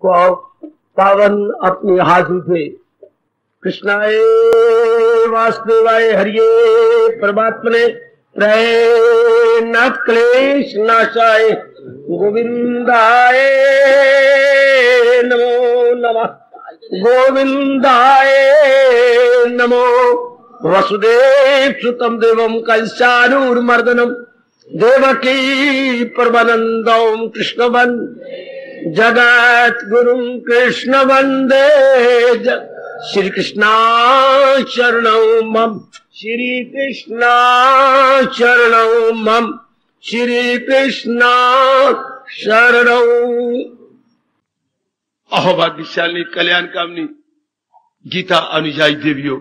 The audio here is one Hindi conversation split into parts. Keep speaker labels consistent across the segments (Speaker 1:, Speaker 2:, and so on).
Speaker 1: को पावन अपनी हाथों से कृष्णाय वासुदेवाय हरिये परमात्मने प्रणत क्लेश नाशाय गोविंदाय नमो नमः गोविंदाय नमो वसुदेव सुतम देवम कंसानूर्मर्दनम देवकी परमानंदम कृष्णवन जगत गुरु कृष्ण वंदे श्री कृष्णा शरणौ मम श्री कृष्णा शरणौ मम श्री कृष्णा शरणौ। अहोभाग्यशाली कल्याण कामनी गीता अनुयायी देवियों,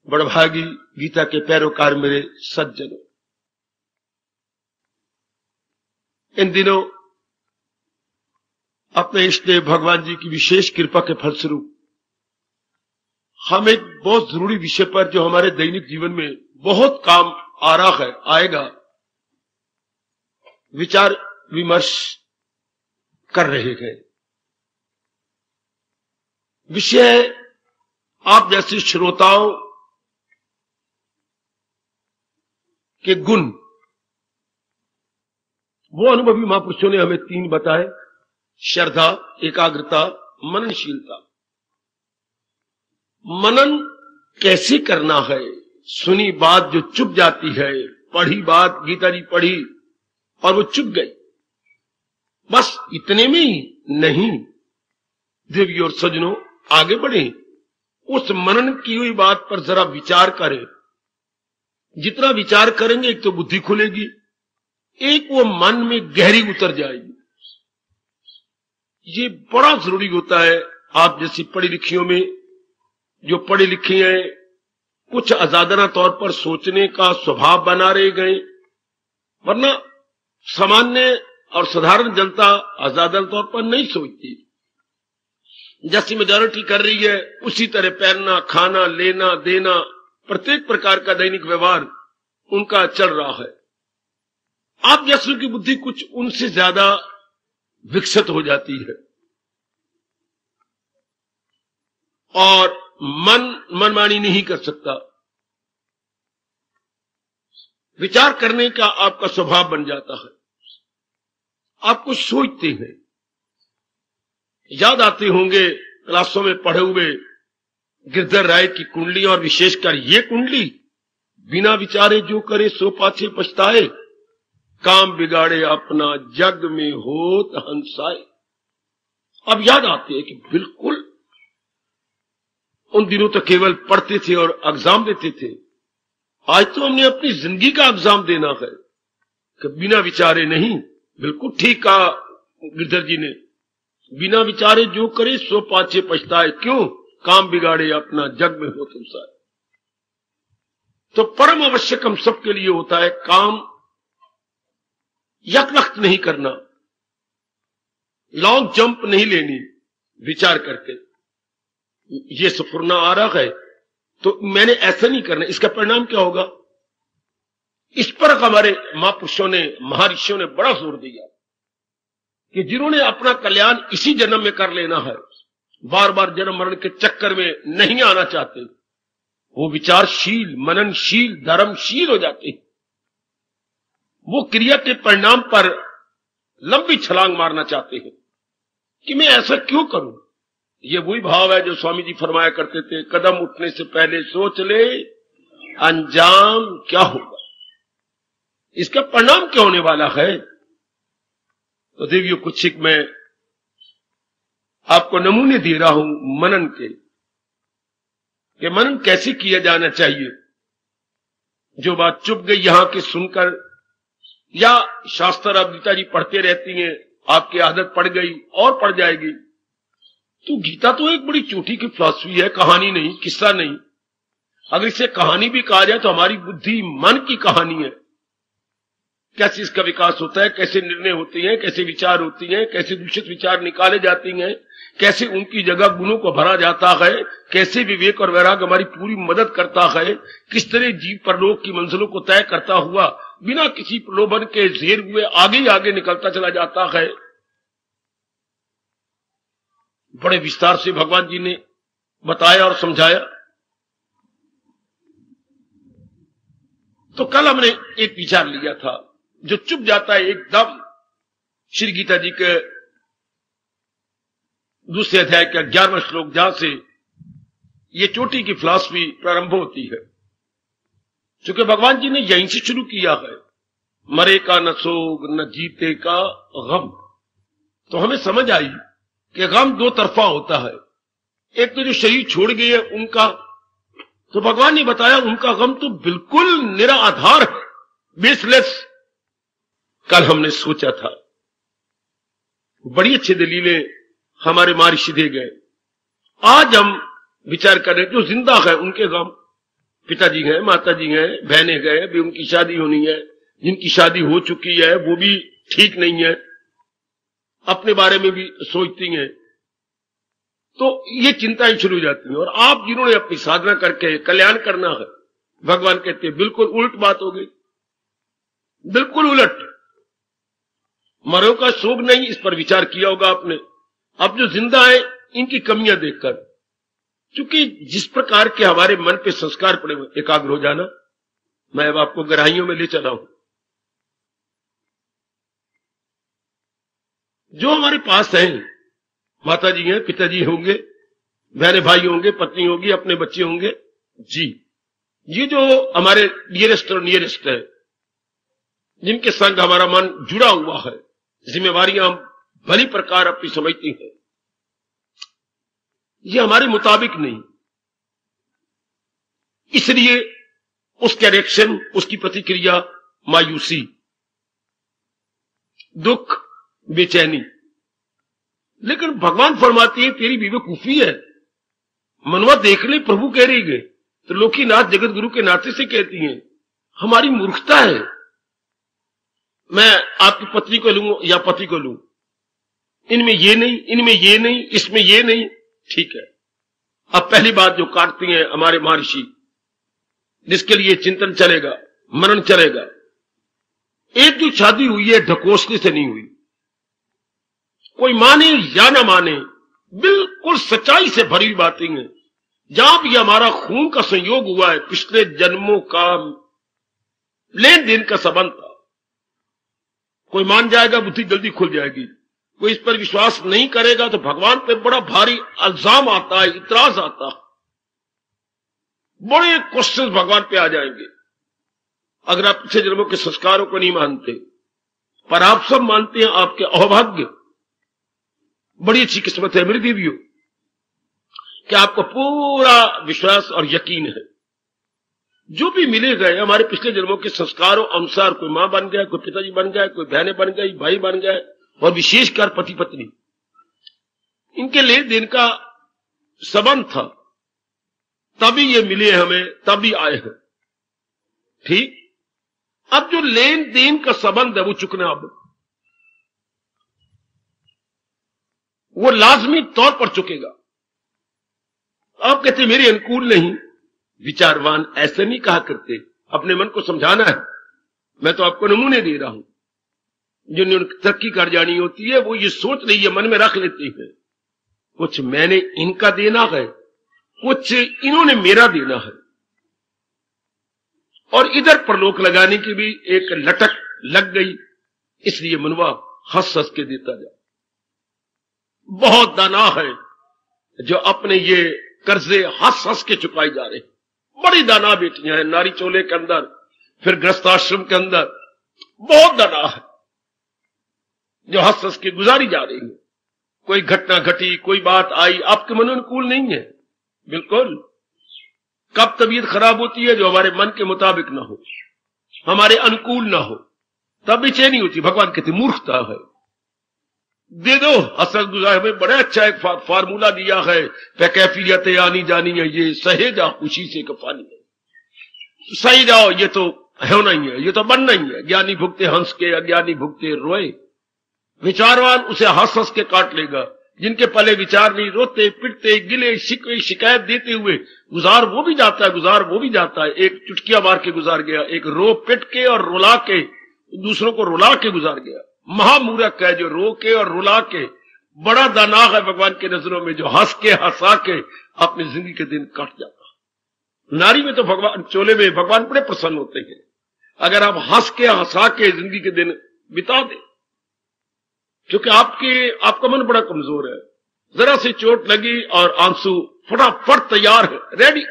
Speaker 1: बड़भागी गीता के पैरोकार मेरे सज्जनों, इन दिनों अपने इष्ट देव भगवान जी की विशेष कृपा के फलस्वरूप हम एक बहुत जरूरी विषय पर, जो हमारे दैनिक जीवन में बहुत काम आ रहा है, आएगा, विचार विमर्श कर रहे हैं। विषय है आप जैसे श्रोताओं के गुण। वो अनुभवी महापुरुषों ने हमें 3 बताए: श्रद्धा, एकाग्रता, मननशीलता। मनन कैसे करना है? सुनी बात जो चुप जाती है, पढ़ी बात, गीता जी पढ़ी और वो चुप गई, बस इतने में ही नहीं। देवी और सज्जनों, आगे बढ़े, उस मनन की हुई बात पर जरा विचार करें। जितना विचार करेंगे, एक तो बुद्धि खुलेगी, एक वो मन में गहरी उतर जाएगी। ये बड़ा जरूरी होता है। आप जैसी पढ़ी लिखियों में, जो पढ़े लिखे हैं, कुछ अजादना तौर पर सोचने का स्वभाव बना रहे गए, वरना सामान्य और साधारण जनता अजादना तौर पर नहीं सोचती। जैसी मेजॉरिटी कर रही है, उसी तरह पहनना, खाना, लेना, देना, प्रत्येक प्रकार का दैनिक व्यवहार उनका चल रहा है। आप जैसों की बुद्धि कुछ उनसे ज्यादा विकसित हो जाती है और मनमानी नहीं कर सकता। विचार करने का आपका स्वभाव बन जाता है। आप कुछ सोचते हैं। याद आते होंगे क्लासों में पढ़े हुए गिरधर राय की कुंडली, और विशेषकर ये कुंडली: बिना विचारे जो करे सो पाछे पछताए, काम बिगाड़े अपना जग में होत हंसाए। अब याद आते हैं कि बिल्कुल उन दिनों तो केवल पढ़ते थे और एग्जाम देते थे। आज तो हमने अपनी जिंदगी का एग्जाम देना है कि बिना विचारे नहीं। बिल्कुल ठीक कहा गिरधर जी ने, बिना विचारे जो करे सो पाछे पछताए, क्यों? काम बिगाड़े अपना जग में होत हंसाए। तो परम आवश्यक हम सबके लिए होता है काम यकवक्त नहीं करना, लॉन्ग जंप नहीं लेनी, विचार करके ये सफरना आ रहा है तो मैंने ऐसा नहीं करना, इसका परिणाम क्या होगा? इस पर हमारे महापुरुषों ने, महर्षियों ने बड़ा जोर दिया कि जिन्होंने अपना कल्याण इसी जन्म में कर लेना है, बार बार जन्म मरण के चक्कर में नहीं आना चाहते, वो विचारशील, मननशील, धर्मशील हो जाते। वो क्रिया के परिणाम पर लंबी छलांग मारना चाहते हैं कि मैं ऐसा क्यों करूं। ये वही भाव है जो स्वामी जी फरमाया करते थे, कदम उठने से पहले सोच ले अंजाम क्या होगा, इसका परिणाम क्या होने वाला है। तो देवियों, कुछ एक मैं आपको नमूने दे रहा हूं मनन के, कि मनन कैसे किया जाना चाहिए। जो बात चुप गई यहां की सुनकर, या शास्त्र अब गीता जी पढ़ते रहती हैं, आपकी आदत पड़ गई और पड़ जाएगी। तो गीता तो एक बड़ी चोटी की फिलॉसफी है, कहानी नहीं, किस्सा नहीं। अगर इसे कहानी भी कहा जाए तो हमारी बुद्धि मन की कहानी है। कैसे इसका विकास होता है, कैसे निर्णय होते हैं, कैसे विचार होती हैं, कैसे दूषित विचार निकाले जाते हैं, कैसे उनकी जगह गुणों को भरा जाता है, कैसे विवेक और वैराग्य हमारी पूरी मदद करता है, किस तरह जीव परलोक की मंजिलों को तय करता हुआ बिना किसी प्रलोभन के घेर हुए आगे ही आगे निकलता चला जाता है। बड़े विस्तार से भगवान जी ने बताया और समझाया। तो कल हमने एक विचार लिया था जो चुप जाता है एकदम, श्री गीता जी के दूसरे अध्याय का 11वां श्लोक, जहां से ये चोटी की फिलॉसफी प्रारंभ होती है। क्योंकि भगवान जी ने यहीं से शुरू किया है, मरे का न सोग न जीते का गम। तो हमें समझ आई कि गम दो तरफा होता है। एक तो जो शरीर छोड़ गए उनका, तो भगवान ने बताया उनका गम तो बिल्कुल निराधार है, बेसलेस। कल हमने सोचा था, बड़ी अच्छी दलीलें हमारे महर्षि दे गए। आज हम विचार करें जो जिंदा है उनके गम, पिताजी हैं, माताजी हैं, बहनें गए, अभी उनकी शादी होनी है, जिनकी शादी हो चुकी है वो भी ठीक नहीं है, अपने बारे में भी सोचती हैं, तो ये चिंताएं शुरू हो जाती हैं। और आप जिन्होंने अपनी साधना करके कल्याण करना है, भगवान कहते हैं बिल्कुल उल्ट बात हो गई, बिल्कुल उलट। मरो का शोक नहीं, इस पर विचार किया होगा आपने। अब जो जिंदा है इनकी कमियां देखकर, क्योंकि जिस प्रकार के हमारे मन पे संस्कार पड़े हुए, एकाग्र हो जाना, मैं अब आपको गहराइयों में ले चला हूं। जो हमारे पास हैं, माताजी हैं, पिताजी होंगे, बहने भाई होंगे, पत्नी होगी, अपने बच्चे होंगे जी, ये जो हमारे नियरेस्ट और नियरेस्ट है, जिनके संग हमारा मन जुड़ा हुआ है, जिम्मेवारियां हम भली प्रकार अपनी समझती हैं, ये हमारे मुताबिक नहीं, इसलिए उसके रिएक्शन, उसकी प्रतिक्रिया मायूसी, दुख, बेचैनी। लेकिन भगवान फरमाती है तेरी बेवकूफी है, मनवा देख ले, प्रभु कह रही गए, तो लोकीनाथ जगत गुरु के नाते से कहती हैं हमारी मूर्खता है। मैं आपकी पत्नी को लूं या पति को लूं, इनमें ये नहीं, इनमें ये नहीं, इसमें ये नहीं, ठीक है। अब पहली बात जो काटती हैं हमारे महर्षि, जिसके लिए चिंतन चलेगा, मनन चलेगा, एक जो शादी हुई है ढकोसले से नहीं हुई, कोई माने या ना माने, बिल्कुल सच्चाई से भरी हुई बातें हैं। जहां भी हमारा खून का संयोग हुआ है, पिछले जन्मों का लेन देन का संबंध था, कोई मान जाएगा, बुद्धि जल्दी खुल जाएगी। कोई इस पर विश्वास नहीं करेगा तो भगवान पे बड़ा भारी इल्जाम आता है, इतराज आता है, बड़े क्वेश्चन भगवान पे आ जाएंगे अगर आप पिछले जन्मों के संस्कारों को नहीं मानते। पर आप सब मानते हैं, आपके अहोभाग्य, बड़ी अच्छी किस्मत है मेरे देवियों कि आपको पूरा विश्वास और यकीन है। जो भी मिले गए हमारे पिछले जन्मों के संस्कारों अनुसार, कोई मां बन गया, कोई पिताजी बन गया, कोई बहनें बन गई, भाई बन गए, और विशेषकर पति पत्नी, इनके लेन देन का संबंध था, तभी ये मिले हमें, तभी आए हैं। ठीक, अब जो लेन देन का संबंध है वो चुकना, अब वो लाजमी तौर पर चुकेगा। आप कहते मेरे अनुकूल नहीं, विचारवान ऐसे नहीं कहा करते, अपने मन को समझाना है। मैं तो आपको नमूने दे रहा हूं, जिन्होंने तरक्की कर जानी होती है वो ये सोच रही है, मन में रख लेती है, कुछ मैंने इनका देना है, कुछ इन्होंने मेरा देना है, और इधर परलोक लगाने की भी एक लटक लग गई, इसलिए मनवा हंस हंस के देता जा। बहुत दाना है जो अपने ये कर्जे हंस हंस के चुकाई जा रहे, बड़ी दाना बेटियां हैं, नारी चोले के अंदर, फिर गृहस्थाश्रम के अंदर बहुत दाना है जो हंस हंस के गुजारी जा रही है। कोई घटना घटी, कोई बात आई, आपके मन अनुकूल नहीं है, बिल्कुल। कब तबीयत खराब होती है? जो हमारे मन के मुताबिक ना हो, हमारे अनुकूल ना हो, तब बेचैनी होती। भगवान कहते मूर्खता है, दे दो हसरत गुजार। हमें बड़ा अच्छा एक फार्मूला दिया है, कैफियत आनी जानी है, ये सहे जा खुशी से कफानी है, सही जाओ, ये तो होना ही है, ये तो बनना ही है। ज्ञानी भुगते हंस के, अज्ञानी भुगते रोए, विचारवान उसे हंस हंस के काट लेगा। जिनके पले विचार नहीं, रोते पिटते गिले शिकवे शिकायत देते हुए गुजार वो भी जाता है, गुजार वो भी जाता है। एक चुटकिया मार के गुजार गया, एक रो पिट के और रुला के दूसरों को रुला के गुजार गया। महामूर्ख है जो रो के और रुला के बड़ा दानाग है भगवान के नजरों में जो हंस के हंसा के अपनी जिंदगी के दिन काट जाता है। नारी में तो भगवान चोले में भगवान बड़े प्रसन्न होते हैं अगर आप हंस के हंसा के जिंदगी के दिन बिता दें, क्योंकि आपका मन बड़ा कमजोर है। जरा सी चोट लगी और आंसू फटाफट तैयार है, रेडी।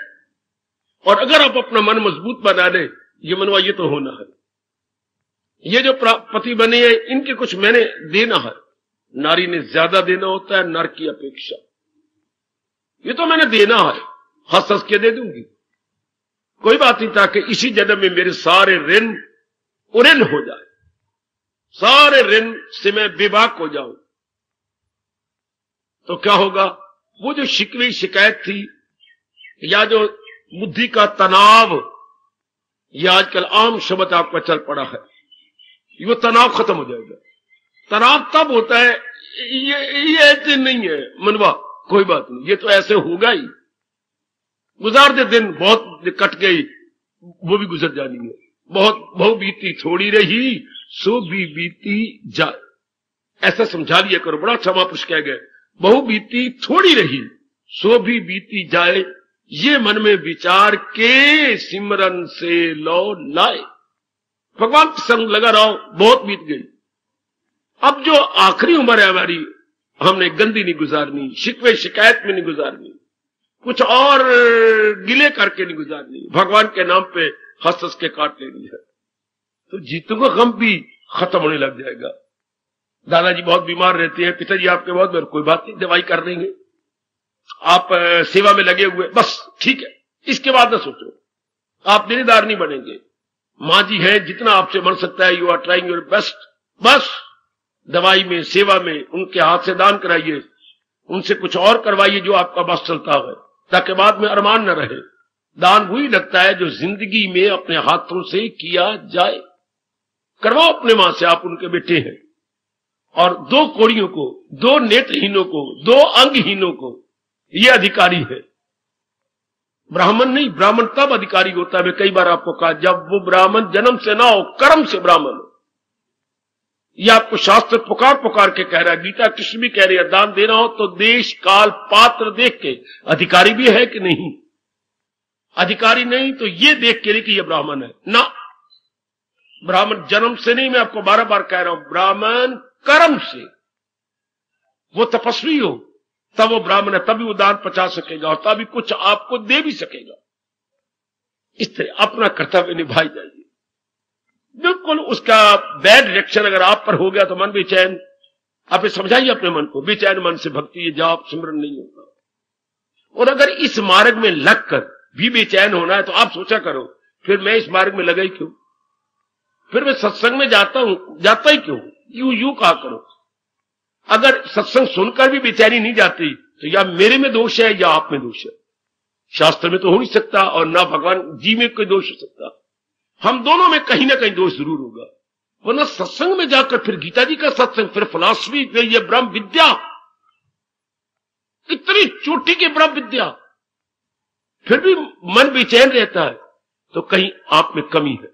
Speaker 1: और अगर आप अपना मन मजबूत बना ले, ये मनवा ये तो होना है, ये जो पति बने हैं इनके कुछ मैंने देना है। नारी ने ज्यादा देना होता है नर की अपेक्षा। ये तो मैंने देना है, हंस हंस के दे दूंगी, कोई बात नहीं, ताकि इसी जन्म में मेरे सारे ऋण उऋण हो जाए, सारे ऋण से मैं बेबाक हो जाऊं। तो क्या होगा, वो जो शिकवी शिकायत थी या जो बुद्धि का तनाव, ये आजकल आम शब्द आपका चल पड़ा है, वो तनाव खत्म हो जाएगा। तनाव तब होता है, ये ऐसे नहीं है मनवा, कोई बात नहीं, ये तो ऐसे होगा ही, गुजार दे दिन, बहुत कट गई वो भी गुजर जानी है, बहुत बहु बीती थोड़ी रही सो भी बीती जाए, ऐसा समझा लिया करो। बड़ा अच्छा महापुरुष कह गए, बहु बीती थोड़ी रही सो भी बीती जाए, ये मन में विचार के सिमरन से लो लाए। भगवान के संग लगा रहो, बहुत बीत गई, अब जो आखिरी उम्र है हमारी, हमने गंदी नहीं गुजारनी, शिकवे शिकायत में नहीं गुजारनी, कुछ और गिले करके नहीं गुजारनी, भगवान के नाम पे हंस हंस के काट लेनी है, तो जीतों का गम भी खत्म होने लग जाएगा। दादाजी बहुत बीमार रहते हैं, पिताजी आपके बहुत, कोई बात नहीं, दवाई कर देंगे, आप सेवा में लगे हुए, बस ठीक है, इसके बाद ना सोचो, आप देनेदार नहीं बनेंगे। मां जी है, जितना आपसे बन सकता है, you are trying your best, बस दवाई में सेवा में उनके हाथ से दान कराइए, उनसे कुछ और करवाइए जो आपका बस चलता है, ताकि बाद में अरमान न रहे। दान वही लगता है जो जिंदगी में अपने हाथों से किया जाए। करवाओ अपने मां से, आप उनके बेटे हैं, और दो कोड़ियों को, दो नेत्रहीनों को, दो अंगहीनों को, ये अधिकारी है। ब्राह्मण नहीं, ब्राह्मण तब अधिकारी होता है, मैं कई बार आपको कहा, जब वो ब्राह्मण जन्म से ना हो, कर्म से ब्राह्मण हो। यह आपको शास्त्र पुकार पुकार के कह रहा है, गीता कृष्ण भी कह रही है, दान देना हो तो देश काल पात्र देख के, अधिकारी भी है कि नहीं, अधिकारी नहीं तो ये देख के नहीं कि यह ब्राह्मण है ना। ब्राह्मण जन्म से नहीं, मैं आपको बार बार कह रहा हूं, ब्राह्मण कर्म से, वो तपस्वी हो तब वो ब्राह्मण है, तभी वो दान पचा सकेगा और तभी कुछ आपको दे भी सकेगा। इस तरह अपना कर्तव्य निभाई जाइए। बिल्कुल उसका बैड रिएक्शन अगर आप पर हो गया तो मन बेचैन, आप समझाइए अपने मन को, बेचैन मन से भक्ति जाप सिमरन नहीं होगा। और अगर इस मार्ग में लगकर भी बेचैन होना है तो आप सोचा करो, फिर मैं इस मार्ग में लगा ही क्यों, फिर मैं सत्संग में जाता ही क्यों, यूं कहा करो। अगर सत्संग सुनकर भी बेचैनी नहीं जाती तो या मेरे में दोष है या आप में दोष है। शास्त्र में तो हो नहीं सकता और ना भगवान जी में कोई दोष हो सकता, हम दोनों में कहीं ना कहीं दोष जरूर होगा। वरना सत्संग में जाकर फिर गीता जी का सत्संग, फिर फिलॉसफी, फिर ये ब्रह्म विद्या, इतनी चोटी की ब्रह्म विद्या, फिर भी मन बेचैन रहता है तो कहीं आप में कमी है,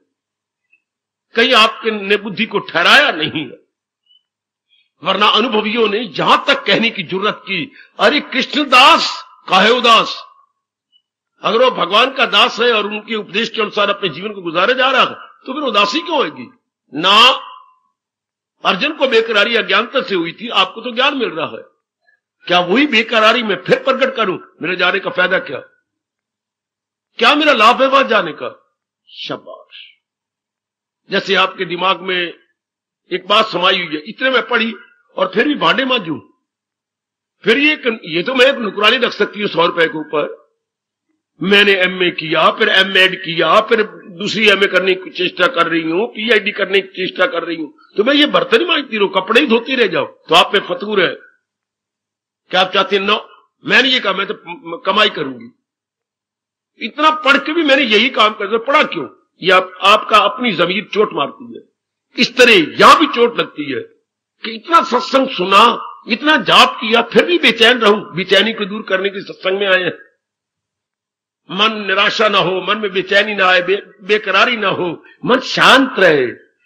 Speaker 1: कहीं आपके ने बुद्धि को ठहराया नहीं है। वरना अनुभवियों ने यहां तक कहने की जरूरत की, अरे कृष्णदास काहे उदास, अगर वो भगवान का दास है और उनके उपदेश के अनुसार अपने जीवन को गुजारे जा रहा है तो फिर उदासी क्यों होगी ना। अर्जुन को बेकरारी अज्ञानता से हुई थी, आपको तो ज्ञान मिल रहा है, क्या वही बेकरारी में फिर प्रकट करूं, मेरे जाने का फायदा क्या, क्या मेरा लाभ है वहां जाने का। शाबाश। जैसे आपके दिमाग में एक बात समाई हुई है, इतने में पढ़ी और फिर भी भांडे मांजूं, फिर ये तो मैं एक नुकरानी रख सकती हूं 100 रुपए के ऊपर, मैंने एमए किया, फिर एमएड किया, फिर दूसरी एमए करने की चेष्टा कर रही हूं, पीएचडी करने की चेष्टा कर रही हूं, तो मैं ये बर्तन ही मांजती रहूं, कपड़े ही धोती रह जाओ, तो आप में फतूर है। क्या आप चाहते हैं? नो, मैंने ये कहा मैं तो कमाई करूंगी। इतना पढ़ के भी मैंने यही काम कर, पढ़ा क्यों? ये आपका अपनी जमीर चोट मारती है। इस तरह यहां भी चोट लगती है कि इतना सत्संग सुना, इतना जाप किया, फिर भी बेचैन रहूं। बेचैनी को दूर करने के सत्संग में आए हैं। मन निराशा ना हो, मन में बेचैनी ना आए, बेकरारी ना हो, मन शांत रहे,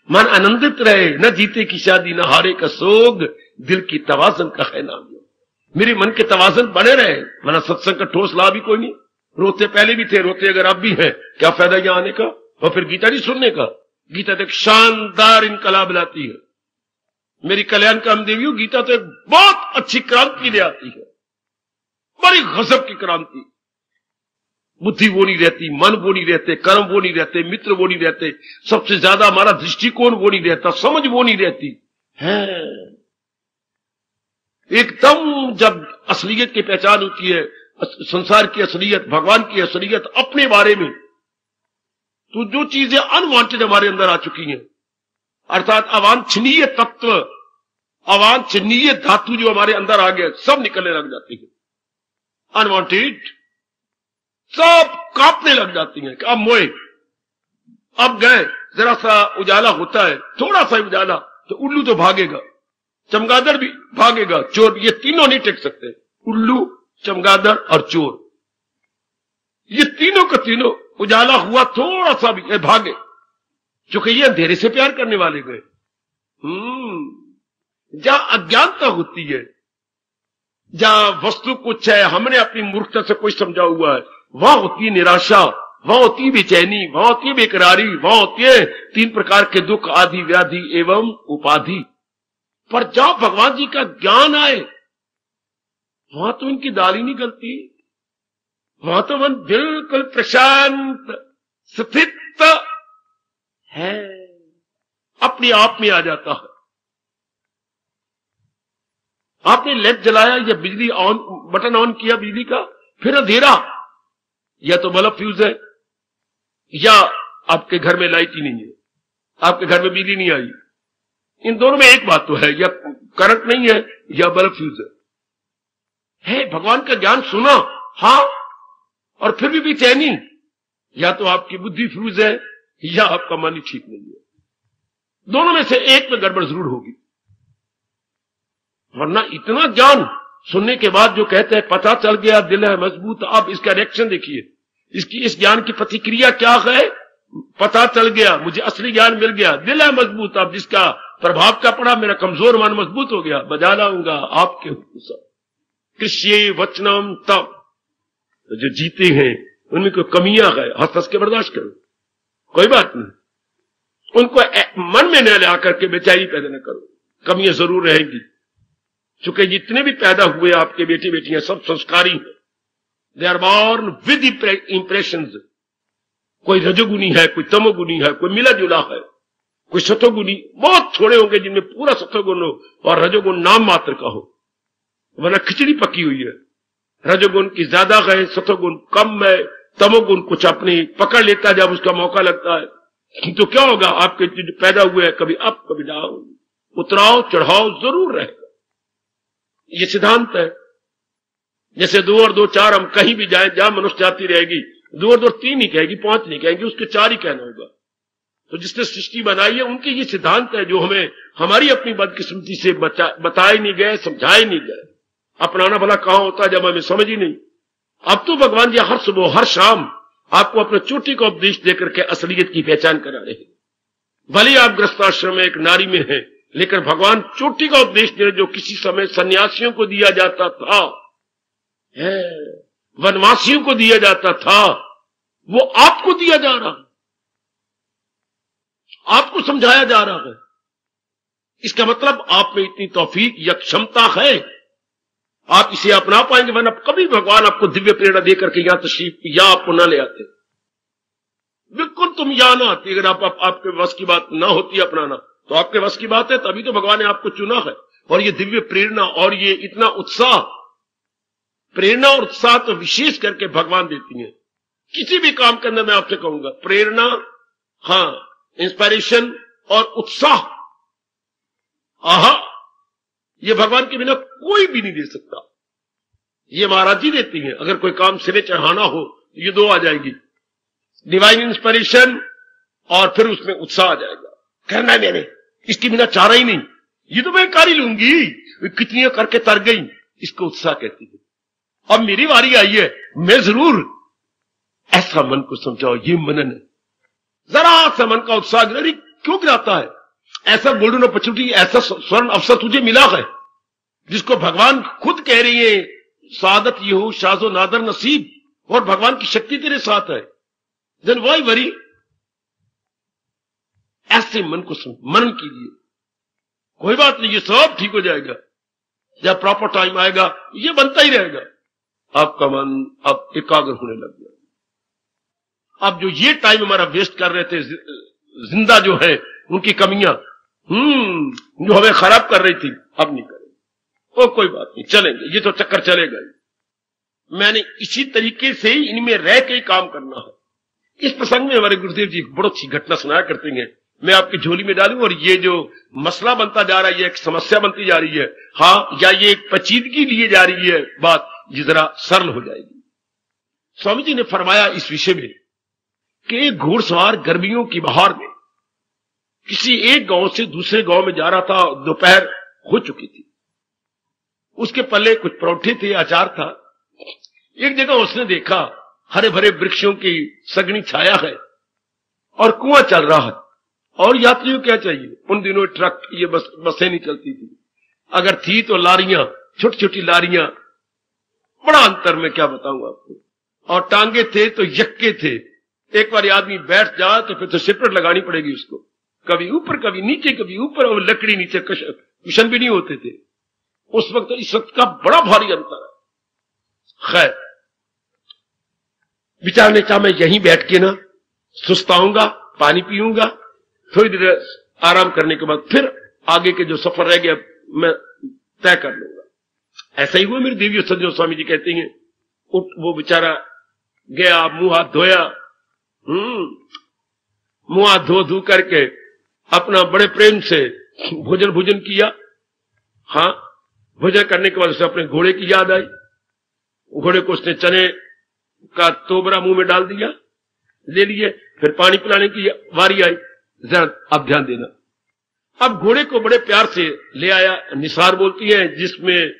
Speaker 1: मन आनंदित रहे, न जीते की शादी न हारे का सोग, दिल की तवाजन का है नाम। मेरे मन के तवाजन बने रहे, वरना सत्संग का ठोस लाभ भी कोई नहीं। रोते पहले भी थे, रोते अगर अब भी है, क्या फायदा यहां आने का और फिर गीता नहीं सुनने का। गीता तो एक शानदार इनकलाब लाती है। मेरी कल्याण काम देवियों, गीता तो एक बहुत अच्छी क्रांति ले आती है, बड़ी गजब की क्रांति। बुद्धि वो नहीं रहती, मन वो नहीं रहते, कर्म वो नहीं रहते, मित्र वो नहीं रहते, सबसे ज्यादा हमारा दृष्टिकोण वो नहीं रहता, समझ वो नहीं रहती है। एकदम जब असलियत की पहचान होती है, संसार की असलियत, भगवान की असलियत अपने बारे में, तो जो चीजें अनवांटेड हमारे अंदर आ चुकी हैं, अर्थात अवांछनीय तत्व, अवांछनीय धातु जो हमारे अंदर आ गए, सब निकलने लग जाती है। अनवांटेड सब कांपने लग जाती हैं कि अब मोए, अब गए। जरा सा उजाला होता है, थोड़ा सा उजाला, तो उल्लू तो भागेगा, चमगादड़ भी भागेगा, चोर, ये तीनों नहीं टिक सकते। उल्लू, चमगादड़ और चोर, ये तीनों का तीनों उजाला हुआ थोड़ा सा भी भागे, क्योंकि ये अंधेरे से प्यार करने वाले गए। जहां अज्ञानता होती है, जहां वस्तु कुछ है, हमने अपनी मूर्खता से कोई समझा हुआ है, वहां होती है निराशा, वहां होती है बेचैनी, वहां होती है बेकरारी, वहां होती है 3 प्रकार के दुख, आदि, व्याधि एवं उपाधि। पर जहां भगवान जी का ज्ञान आए, वहां तो इनकी दाल ही नहीं गलती, वहां तो मन बिल्कुल प्रशांत स्थित है, अपने आप में आ जाता है। आपने लैंप जलाया या बिजली ऑन, बटन ऑन किया बिजली का, फिर अंधेरा, या तो बल्ब फ्यूज है, या आपके घर में लाइट ही नहीं है, आपके घर में बिजली नहीं आई। इन दोनों में एक बात तो है, या करंट नहीं है या बल्ब फ्यूज है। भगवान का ज्ञान सुना, हाँ, और फिर भी बेचैनी, या तो आपकी बुद्धि फ्यूज है या आपका मन ही ठीक नहीं है। दोनों में से एक में गड़बड़ जरूर होगी। वरना इतना ज्ञान सुनने के बाद जो कहते हैं पता चल गया, दिल है मजबूत, अब इसका रिएक्शन देखिए, इसकी इस ज्ञान की प्रतिक्रिया क्या है। पता चल गया, मुझे असली ज्ञान मिल गया, दिल है मजबूत, अब जिसका प्रभाव क्या पड़ा, मेरा कमजोर मन मजबूत हो गया, बजा लाऊंगा आपके कृष्य वचनम तब। तो जो जीते हैं उनमें कोई कमियां है, हंस हंस के बर्दाश्त करो, कोई बात नहीं, उनको मन में न ला करके बेचारी पैदा न करो, कमियां जरूर रहेंगी। चूंकि जितने भी पैदा हुए आपके बेटे बेटियां सब संस्कारी हैं, they are born with impressions. कोई रजोगुनी है, कोई तमोगुनी है, कोई मिला जुला है, कोई सतोगुनी, बहुत थोड़े होंगे जिनमें पूरा सतोगुण हो और रजोगुण नाम मात्र का हो, वरना खिचड़ी पकी हुई है। रजोगुण की ज्यादा है, सतोगुण कम है, तमोगुण कुछ अपनी पकड़ लेता है जब उसका मौका लगता है। तो क्या होगा, आपके जो पैदा हुए हैं कभी अप कभी डाउन, उतराव चढ़ाव जरूर रहेगा। ये सिद्धांत है। जैसे 2 और 2 4, हम कहीं भी जाए, जहां मनुष्य जाती रहेगी, 2 और 2 3 नहीं कहेगी, 5 नहीं कहेगी, उसके 4 ही कहना होगा। तो जिसने सृष्टि बनाई है उनके ये सिद्धांत है, जो हमें हमारी अपनी बदकिस्मती से बताए नहीं गए, समझाए नहीं गए। अपनाना भला कहां होता है जब हमें समझ ही नहीं। अब तो भगवान जी हर सुबह हर शाम आपको अपने चोटी का उपदेश देकर के असलियत की पहचान करा रहे हैं। भले आप गृहस्थाश्रम में एक नारी में हैं, लेकिन भगवान चोटी का उपदेश दे रहे, जो किसी समय सन्यासियों को दिया जाता था, वनवासियों को दिया जाता था, वो आपको दिया जा रहा है, आपको समझाया जा रहा है। इसका मतलब आप में इतनी तौफीक या क्षमता है, आप इसे अपना पाएंगे, वरना कभी भगवान आपको दिव्य प्रेरणा देकर के यहां तशरीफ या आपको ना ले आते। बिल्कुल तुम यहां ना आती अगर आपके वश की बात ना होती अपनाना, तो आपके वश की बात है, तभी तो भगवान ने आपको चुना है। और ये दिव्य प्रेरणा और ये इतना उत्साह, प्रेरणा और उत्साह तो विशेष करके भगवान देती है। किसी भी काम के अंदर मैं आपसे कहूंगा, प्रेरणा, हाँ, इंस्पायरेशन और उत्साह, आहा, ये भगवान के बिना कोई भी नहीं दे सकता। ये महाराज जी देती हैं। अगर कोई काम सिरे चढ़ाना हो, ये 2 आ जाएगी, डिवाइन इंस्पिरेशन और फिर उसमें उत्साह आ जाएगा, करना है मैंने, इसके बिना चारा ही नहीं, ये तो मैं कर ही लूंगी, कितनी करके तर गई, इसको उत्साह कहती है। अब मेरी बारी आई है, मैं जरूर, ऐसा मन को समझाओ, ये मनन है। जरा सा मन का उत्साह, अरे क्यों गिराता है, ऐसा गोल्डन अपॉर्चुनिटी, ऐसा स्वर्ण अवसर तुझे मिला है, जिसको भगवान खुद कह रही है सादत ये हो शाजो नादर नसीब, और भगवान की शक्ति तेरे साथ है, देन व्हाई वरी। ऐसे मन को मनन कीजिए, कोई बात नहीं, ये सब ठीक हो जाएगा, जब प्रॉपर टाइम आएगा ये बनता ही रहेगा। आपका मन अब एकाग्र होने लग गया। अब जो ये टाइम हमारा वेस्ट कर रहे थे, जिंदा जो है उनकी कमियां जो हमें खराब कर रही थी, अब नहीं करेंगे। कोई बात नहीं, चलेंगे, ये तो चक्कर चलेगा ही। मैंने इसी तरीके से ही इनमें रह के ही काम करना है। इस प्रसंग में हमारे गुरुदेव जी बहुत अच्छी घटना सुनाया करते हैं, मैं आपकी झोली में डालूं, और ये जो मसला बनता जा रहा है, ये एक समस्या बनती जा रही है, हाँ, या ये एक पेचीदगी लिए जा रही है बात, ये जरा सरल हो जाएगी। स्वामी जी ने फरमाया इस विषय में कि एक घुड़सवार गर्मियों की बहार में किसी एक गांव से दूसरे गांव में जा रहा था, दोपहर हो चुकी थी, उसके पल्ले कुछ परोठे थे, अचार था। एक जगह उसने देखा हरे भरे वृक्षों की सघनी छाया है और कुआं चल रहा है, और यात्रियों क्या चाहिए, उन दिनों ट्रक ये बसें नहीं चलती थी, अगर थी तो लारियां, छोटी छोटी लारियां, बड़ा अंतर मैं क्या बताऊं आपको, और टांगे थे तो यक्के थे, एक बार आदमी बैठ जाए तो फिर तो सिपरेट लगानी पड़ेगी उसको, कभी ऊपर कभी नीचे कभी ऊपर, और लकड़ी नीचे कुशन भी नहीं होते थे उस वक्त, तो इस वक्त का बड़ा भारी अंतर है। खैर विचार ने कहा मैं यहीं बैठ के ना सुस्ताऊंगा, पानी पीऊंगा, थोड़ी देर आराम करने के बाद फिर आगे के जो सफर रह गया मैं तय कर लूंगा। ऐसा ही हुआ मेरे देवी सज्जन स्वामी जी कहते हैं, वो बेचारा गया, मुंह हाथ धोया, मुंह हाथ धो करके अपना बड़े प्रेम से भोजन किया। हाँ, भोजन करने के बाद उसे अपने घोड़े की याद आई, घोड़े को उसने चने का तोबरा मुंह में डाल दिया, ले लिए, फिर पानी पिलाने की बारी आई, जरा अब ध्यान देना। अब घोड़े को बड़े प्यार से ले आया, निसार बोलती है जिसमें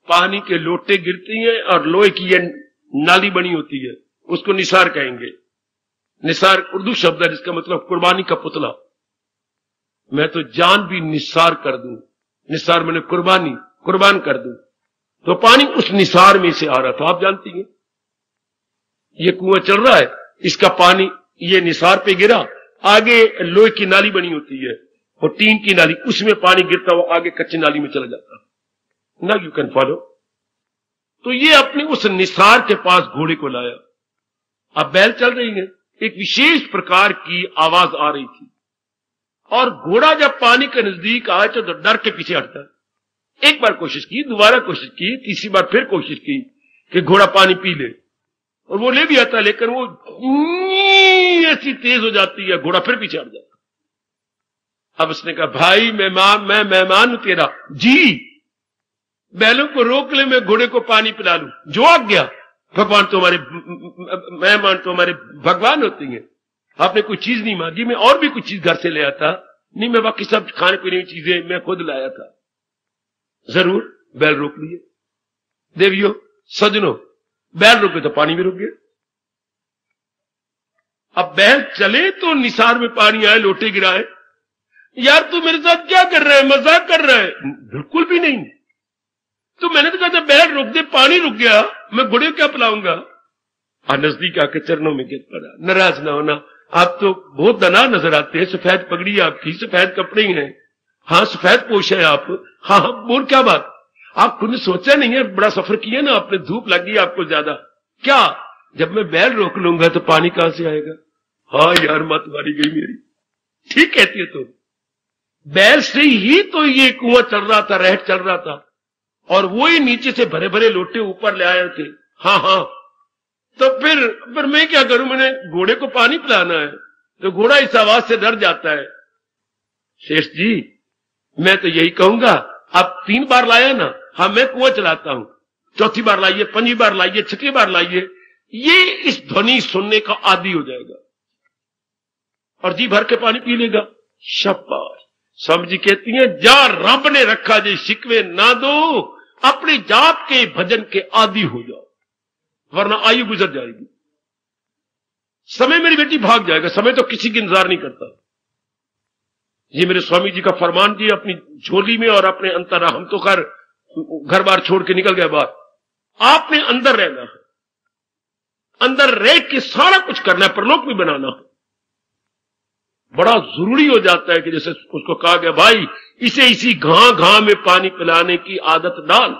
Speaker 1: पानी के लोटे गिरती हैं और लोहे की ये नाली बनी होती है, उसको निसार कहेंगे। निसार उर्दू शब्द है जिसका मतलब कुर्बानी का पुतला। मैं तो जान भी निसार कर दूं, निसार मैंने कुर्बान कर दूं, तो पानी उस निसार में से आ रहा था। आप जानती हैं ये कुआं चल रहा है, इसका पानी ये निसार पे गिरा, आगे लोहे की नाली बनी होती है और टीन की नाली, उसमें पानी गिरता हुआ आगे कच्ची नाली में चला जाता है ना, यू कैन फॉलो। तो ये अपने उस निसार के पास घोड़े को लाया। अब बैल चल रही है, एक विशेष प्रकार की आवाज आ रही थी, और घोड़ा जब पानी के नजदीक आए तो डर के पीछे हटता है। एक बार कोशिश की, दोबारा कोशिश की, तीसरी बार फिर कोशिश की कि घोड़ा पानी पी ले, और वो ले भी आता है, लेकिन वो ऐसी तेज हो जाती है, घोड़ा फिर पीछे हट जाता। अब उसने कहा भाई मैं मेहमान हूं तेरा, जी बैलों को रोक ले, मैं घोड़े को पानी पिला लूं, जो आ गया। भगवान तो हमारे मेहमान तो हमारे भगवान होते हैं, आपने कोई चीज नहीं मांगी, मैं और भी कुछ चीज घर से ले आता, नहीं मैं बाकी सब खाने पीने की चीजें मैं खुद लाया था। जरूर बैल रोक लिए। देवियों सजनों, बैल रुके तो पानी भी रुक गया। अब बैल चले तो निसार में पानी आए, लोटे गिराए। यार तू मेरे साथ क्या कर रहा है, मजाक कर रहा है? बिल्कुल भी नहीं। तो मैंने तो कहा था बैल रुक दे, पानी रुक गया, मैं घोड़े को क्या पिलाऊंगा। नजदीक आके चरणों में गिर पड़ा। नाराज ना होना, आप तो बहुत दना नजर आते हैं, सफेद पगड़ी आपकी, सफेद कपड़े हैं, हाँ सफेद पोश है आप, हाँ बोल क्या बात, आप खुद ने सोचा नहीं है, बड़ा सफर किया ना आपने, धूप लगी आपको ज्यादा, क्या जब मैं बैल रोक लूंगा तो पानी कहां से आएगा। हाँ यार मत मारी गई मेरी, ठीक कहती है। तो बैल से ही तो ये कुआं चल रहा था, रहट चल रहा था, और वो ही नीचे से भरे भरे लोटे ऊपर ले आए थे। हाँ तो फिर मैं क्या करूं, मैंने घोड़े को पानी पिलाना है, तो घोड़ा इस आवाज से डर जाता है। शेष जी मैं तो यही कहूंगा, आप 3 बार लाया ना, हाँ मैं कुआं चलाता हूं, 4थी बार लाइए, 5वीं बार लाइए, 6वीं बार लाइए, ये इस ध्वनि सुनने का आदी हो जाएगा और जी भर के पानी पी लेगा। शाबाश। स्वामी जी कहती हैं जा रब ने रखा जे शिकवे ना दो, अपनी जात के भजन के आदी हो जाओ, वरना आयु गुजर जाएगी, समय मेरी बेटी भाग जाएगा। समय तो किसी की इंतजार नहीं करता, ये मेरे स्वामी जी का फरमान जी अपनी झोली में और अपने अंतर, हम तो घर बार छोड़ के निकल गए बाहर, आपने अंदर रहना है, अंदर रह के सारा कुछ करना है, परलोक भी बनाना है। बड़ा जरूरी हो जाता है कि जैसे उसको कहा गया भाई इसे इसी घां में पानी पिलाने की आदत डाल,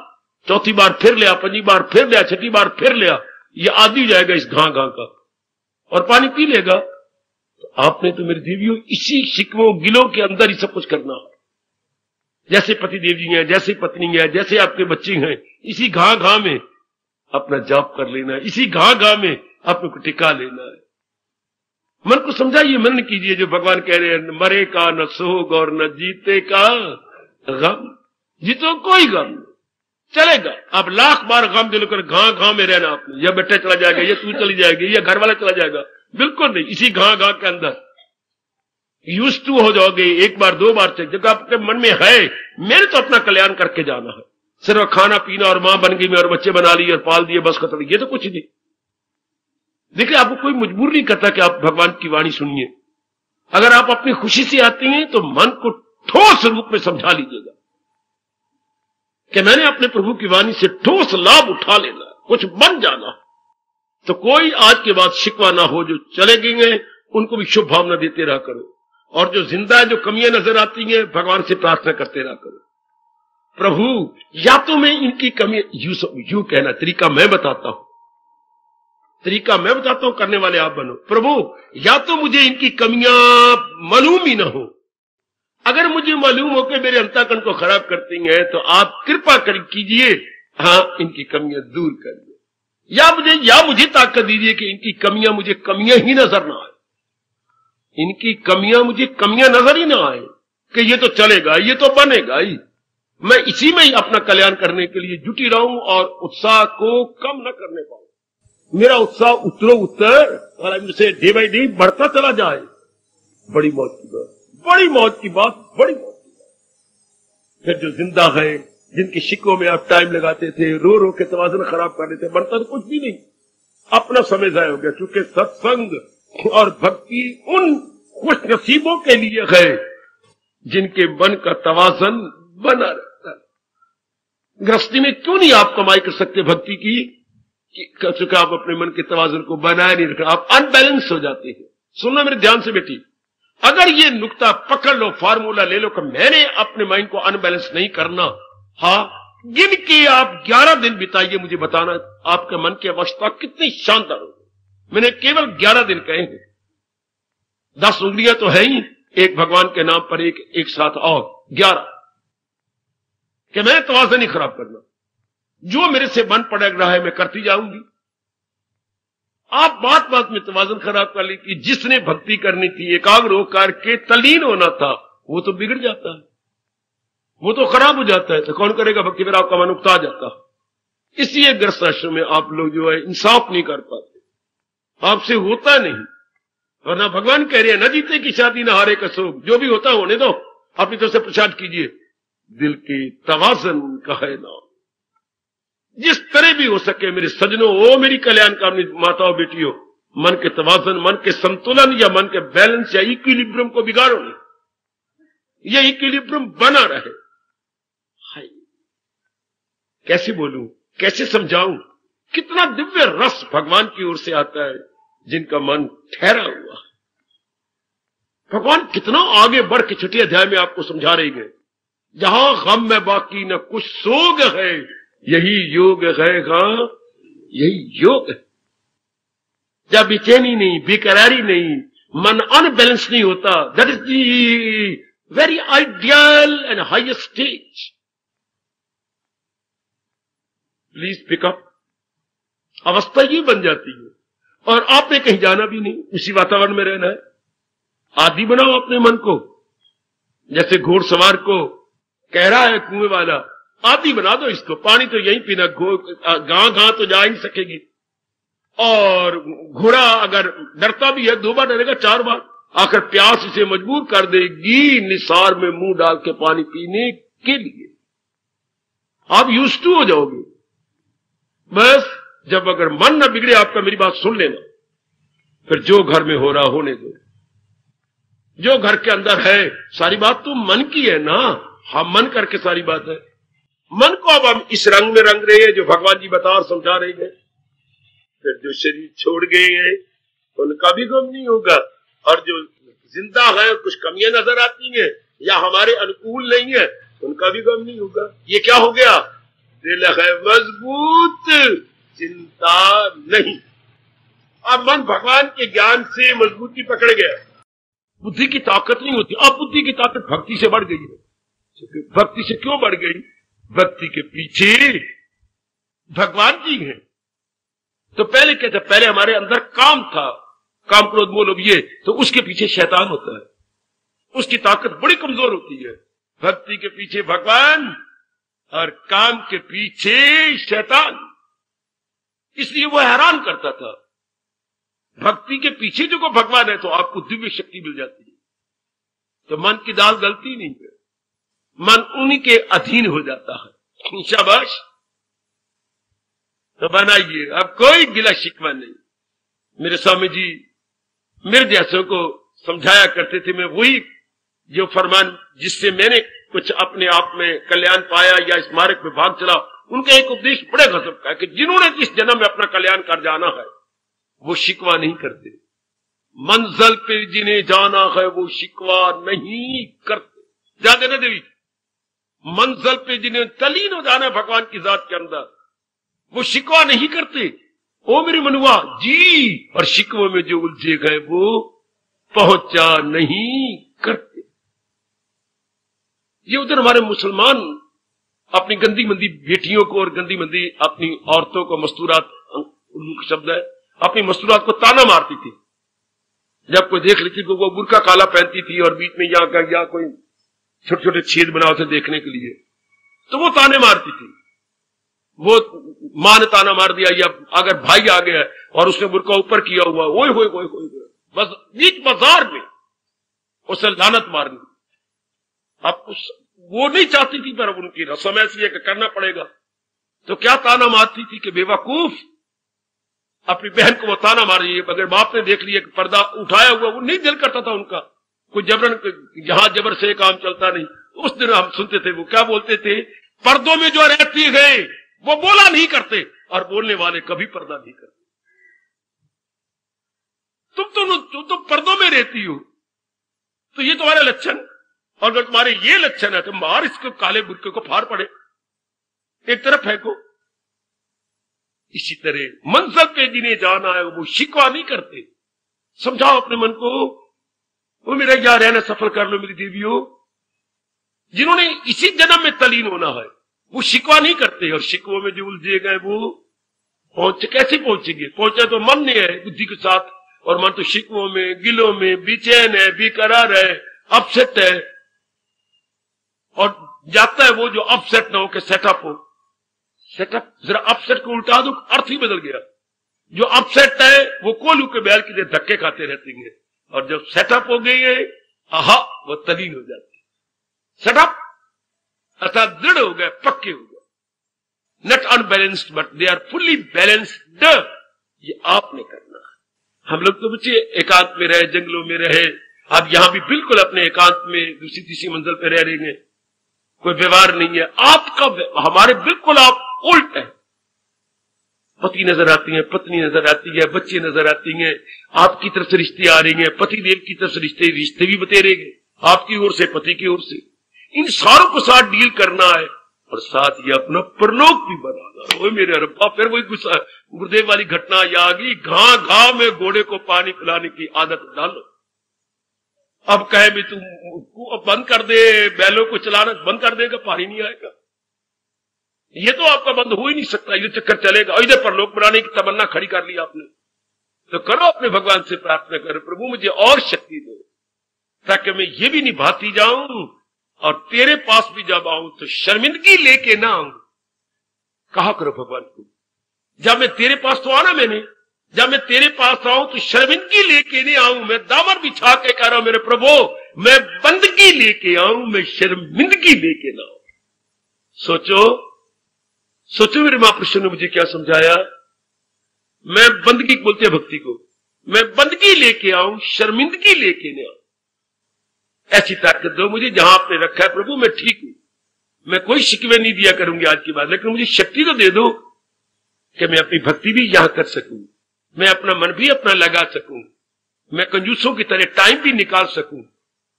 Speaker 1: चौथी बार फिर लिया, पंजी बार फिर लिया, छठी बार फिर लिया, ये आदि हो जाएगा इस घां का और पानी पी लेगा। तो आपने तो मेरे देवियों इसी शिकवों गिलों के अंदर ही सब कुछ करना है। जैसे पति देव जी हैं, जैसे पत्नी है, जैसे आपके बच्चे हैं, इसी घां में अपना जाप कर लेना है, इसी घां में अपने को टिका लेना है। मन को समझाइए, मनन कीजिए जो भगवान कह रहे हैं, मरे का न सोग और न जीते का गम, जीतो कोई गम नहीं, चलेगा। अब लाख बार गम दिलकर घां में रहना आपने, यह बेटा चला जाएगा, ये तू चली जाएगी, यह घर वाला चला जाएगा, बिल्कुल नहीं। इसी घां के अंदर यूज टू हो जाओगे, एक बार दो बार से, जब आपके मन में है मैंने तो अपना कल्याण करके जाना है, सिर्फ खाना पीना और मां बन गई मैं और बच्चे बना लिए और पाल दिए, बस खत्म, ये तो कुछ नहीं। देखिए आपको कोई मजबूर नहीं करता कि आप भगवान की वाणी सुनिए। अगर आप अपनी खुशी से आती हैं तो मन को ठोस रूप में समझा लीजिएगा कि मैंने अपने प्रभु की वाणी से ठोस लाभ उठा लेना, कुछ बन जाना। तो कोई आज के बाद शिकवा ना हो, जो चले गए हैं उनको भी शुभ भावना देते रहा करो, और जो जिंदा है, जो कमियां नजर आती हैं, भगवान से प्रार्थना करते रहा करो, प्रभु या तो मैं इनकी कमी, यू कहना तरीका मैं बताता हूं, तरीका मैं बताता हूं, करने वाले आप बनो। प्रभु या तो मुझे इनकी कमियां मालूम ही ना हो, अगर मुझे मालूम हो कि मेरे अंतःकरण को खराब करती हैं तो आप कृपा कर कीजिए, हाँ इनकी कमियां दूर कर दो, या मुझे ताकत दीजिए कि इनकी कमियां मुझे कमियां ही नजर ना आए, इनकी कमियां मुझे कमियां नजर ही ना आए कि ये तो चलेगा, ये तो बनेगा ही, मैं इसी में ही अपना कल्याण करने के लिए जुटी रहूं और उत्साह को कम न करने पाऊं। मेरा उत्साह उत्तरो उत्तर और इनसे डे बाई डे बढ़ता चला जाए। बड़ी मौत की बात, बड़ी मौत की बात, बड़ी मौत की बात। फिर जो जिंदा है, जिनके शिकों में आप टाइम लगाते थे, रो रो के तवाज़ुन खराब कर लेते, बढ़ता तो कुछ भी नहीं, अपना समय जाया हो गया। चूंकि सत्संग और भक्ति उन खुश नसीबों के लिए है जिनके मन का तवाज़ुन बना रहता है। गृहस्थी में क्यों नहीं आप कमाई कर सकते भक्ति की, क्योंकि आप अपने मन के तवाज़ुन को बनाए नहीं रखना, आप अनबैलेंस हो जाते हैं। सुनना मेरे ध्यान से बेटी, अगर ये नुक्ता पकड़ लो, फार्मूला ले लो कि मैंने अपने माइंड को अनबैलेंस नहीं करना, हाँ गिन के आप 11 दिन बिताइए, मुझे बताना आपके मन की अवस्था कितनी शानदार होगी। मैंने केवल 11 दिन कहे हैं, 10 उंगलियां तो है ही, एक भगवान के नाम पर एक साथ और 11, कि मैं तवाज़ुन नहीं खराब करना, जो मेरे से मन पड़ रहा है मैं करती जाऊंगी। आप बात बात में तवाज़ुन खराब कर ली कि जिसने भक्ति करनी थी, एकाग्र होकर के तल्लीन होना था, वो तो बिगड़ जाता है, वो तो खराब हो जाता है। तो कौन करेगा भक्ति, फिर आपका मन उकता जाता है। इसलिए गृहस्थ आश्रम में आप लोग जो है इंसाफ नहीं कर पाते, आपसे होता नहीं। और ना भगवान कह रहे हैं, न जीते की शादी न हारे का शोक, जो भी होता होने दो, अपनी तरफ से प्रसाद कीजिए, दिल की तवाज़ुन का है नाम। जिस तरह भी हो सके मेरे सजनों, ओ मेरी कल्याणकामनी माताओं बेटियों, मन के तवाज़ुन, मन के संतुलन या मन के बैलेंस या इक्विलिब्रियम को बिगाड़ो नहीं, यह इक्विलिब्रियम बना रहे। हाय कैसे बोलूं, कैसे समझाऊं, कितना दिव्य रस भगवान की ओर से आता है जिनका मन ठहरा हुआ है। भगवान कितना आगे बढ़ के छठे अध्याय में आपको समझा रहे हैं, जहां गम में बाकी न कुछ सोग है, यही योग है, यही योग है। जब बेचैनी नहीं, बेकरारी नहीं, मन अनबैलेंस नहीं होता, that is the very ideal and highest stage. Please pickup, अवस्था ये बन जाती है और आपने कहीं जाना भी नहीं, उसी वातावरण में रहना है। आदि बनाओ अपने मन को, जैसे घोड़सवार को कह रहा है कुएं वाला, आदि बना दो इसको, पानी तो यहीं पीना, गां तो जा ही नहीं सकेगी। और घोड़ा अगर डरता भी है 2 बार डरेगा, 4 बार, आखिर प्यास इसे मजबूर कर देगी निसार में मुंह डाल के पानी पीने के लिए। आप यूज्ड टू हो जाओगे। बस जब अगर मन न बिगड़े आपका, मेरी बात सुन लेना, फिर जो घर में हो रहा होने दो, जो घर के अंदर है सारी बात तो मन की है ना। हाँ, मन करके सारी बात है। मन को अब हम इस रंग में रंग रहे हैं जो भगवान जी बता और समझा रहे हैं। फिर जो शरीर छोड़ गए हैं उनका भी गम नहीं होगा, और जो जिंदा है कुछ कमियां नजर आती हैं या हमारे अनुकूल नहीं है उनका भी गम नहीं होगा। ये क्या हो गया? दिल है मजबूत, चिंता नहीं। अब मन भगवान के ज्ञान से मजबूती पकड़ गया। बुद्धि की ताकत नहीं होती। अब बुद्धि की ताकत भक्ति से बढ़ गई है। भक्ति से क्यों बढ़ गई? भक्ति के पीछे भगवान जी हैं। तो पहले क्या था? पहले हमारे अंदर काम था, काम क्रोध मोह लोभ ये, तो उसके पीछे शैतान होता है, उसकी ताकत बड़ी कमजोर होती है। भक्ति के पीछे भगवान और काम के पीछे शैतान। इसलिए वो हैरान करता था, भक्ति के पीछे जो को भगवान है तो आपको दिव्य शक्ति मिल जाती है। तो मन की दाल गलती नहीं है, मन उन्हीं के अधीन हो जाता है। शाबाश, तो बनाइए, अब कोई गिला शिकवा नहीं। मेरे स्वामी जी मेरे जैसों को समझाया करते थे, मैं वही जो फरमान जिससे मैंने कुछ अपने आप में कल्याण पाया या इस मार्ग में भाग चला, उनका एक उपदेश बड़े गजब का है कि जिन्होंने इस जन्म में अपना कल्याण कर जाना है वो शिकवा नहीं करते। मंजिल पे जिन्हें जाना है वो शिकवा नहीं करते। ध्यान देना देवी, मंजिल पे जिन्हें तलीन हो जाना है भगवान की जात के अंदर वो शिकवा नहीं करते। ओ मेरे मनुआ जी, और शिकवों में जो उलझे गए वो पहुंचा नहीं करते। ये उधर हमारे मुसलमान अपनी गंदी मंदी बेटियों को और गंदी मंदी अपनी औरतों को, मस्तूरात उर्दू का शब्द है, अपनी मस्तूरात को ताना मारती थी। जब कोई देख लेती तो वो बुर्का काला पहनती थी और बीच में या कोई छोटे छोटे छेद बनाओ थे देखने के लिए, तो वो ताने मारती थी। वो मां ने ताना मार दिया, या अगर भाई आ गया और उसने बुर्का ऊपर किया हुआ, ओए होए होए होए, बस बीच बाजार में उसे लानत मारनी। अब वो नहीं चाहती थी, पर उनकी रस्म ऐसी है कि करना पड़ेगा। तो क्या ताना मारती थी कि बेवकूफ, अपनी बहन को वो ताना मार रही है। अगर बाप ने देख लिया कि पर्दा उठाया हुआ, वो नहीं दिल करता था उनका, कोई जबरन, जहां जबर से काम चलता नहीं। उस दिन हम सुनते थे वो क्या बोलते थे, पर्दों में जो रहती है वो बोला नहीं करते और बोलने वाले कभी पर्दा नहीं करते। तुम तो पर्दों में रहती हो, तो ये तुम्हारे लक्षण, और अगर तुम्हारे ये लक्षण है तो मार इसको, काले बुर्के को फाड़ पड़े, एक तरफ है को। इसी तरह मंजिल पे जिन्हें जाना है वो शिकवा नहीं करते। समझाओ अपने मन को, वो मेरा क्या रहना सफल कर लो मेरी देवियों। जिन्होंने इसी जन्म में तलीन होना है वो शिकवा नहीं करते, और शिकवों में जो उलझे गए वो कैसे पहुंचेंगे? पहुंचा तो मन ने है बुद्धि के साथ, और मन तो शिकवों में, गिलों में बेचैन है, बेकरार है, अपसेट है। और जाता है वो जो अपसेट ना हो के सेटअप हो। सेटअप, जरा अपसेट को उल्टा दो, अर्थ ही बदल गया। जो अपसेट है वो कोलू के बैल की धक्के खाते रहते हैं, और जब सेटअप हो गई है आहा, वो तलीन हो जाती है। सेटअप अर्थात दृढ़ हो गए, पक्के हो गए, not unbalanced but they are fully balanced. ये आपने करना है। हम लोग तो बच्चे एकांत में रहे, जंगलों में रहे, अब यहां भी बिल्कुल अपने एकांत में दूसरी तीसरी मंजिल पे रह रहे हैं, कोई व्यवहार नहीं है आपका, हमारे बिल्कुल आप उल्ट है। पति नजर आती है, पत्नी नजर आती है, बच्चे नजर आती हैं, आपकी तरफ से रिश्ते आ रही हैं, पति देव की तरफ से रिश्ते भी बतेरेंगे, आपकी ओर से, पति की ओर से। इन सारों को साथ डील करना है, और साथ ये अपना परलोक भी बनाना। वो मेरे रब्बा, फिर वही गुरुदेव वाली घटना आ गई, घाव में घोड़े को पानी पिलाने की आदत डालो। अब कहे भी तुम बंद कर दे, बैलों को चलाना बंद कर देगा, पानी नहीं आएगा। ये तो आपका बंद हो ही नहीं सकता, ये चक्कर चलेगा। इधर परलोक बनाने की तमन्ना खड़ी कर ली आपने, तो करो अपने भगवान से प्रार्थना करो, प्रभु मुझे और शक्ति दो ताकि मैं ये भी निभाती जाऊं और तेरे पास भी जब आऊं तो शर्मिंदगी लेके ना आऊं। कहा करो भगवान को, जब मैं तेरे पास तो आना, मैंने जब मैं तेरे पास आऊं तो शर्मिंदगी लेके नहीं आऊं। मैं दामन बिछा के कह रहा हूं मेरे प्रभु, मैं बंदगी लेके आऊं, मैं शर्मिंदगी लेके ना आऊं। सोचो सोचो मेरे महापुरुषों ने मुझे क्या समझाया। मैं बंदगी बोलते हैं भक्ति को, मैं बंदगी लेके आऊं, शर्मिंदगी लेके नहीं आऊं। ऐसी ताकत दो मुझे, जहां आपने रखा है प्रभु मैं ठीक हूं, मैं कोई शिकवे नहीं दिया करूंगी आज की बात, लेकिन मुझे शक्ति तो दे दो कि मैं अपनी भक्ति भी यहां कर सकूं, मैं अपना मन भी अपना लगा सकूं, मैं कंजूसों की तरह टाइम भी निकाल सकूं,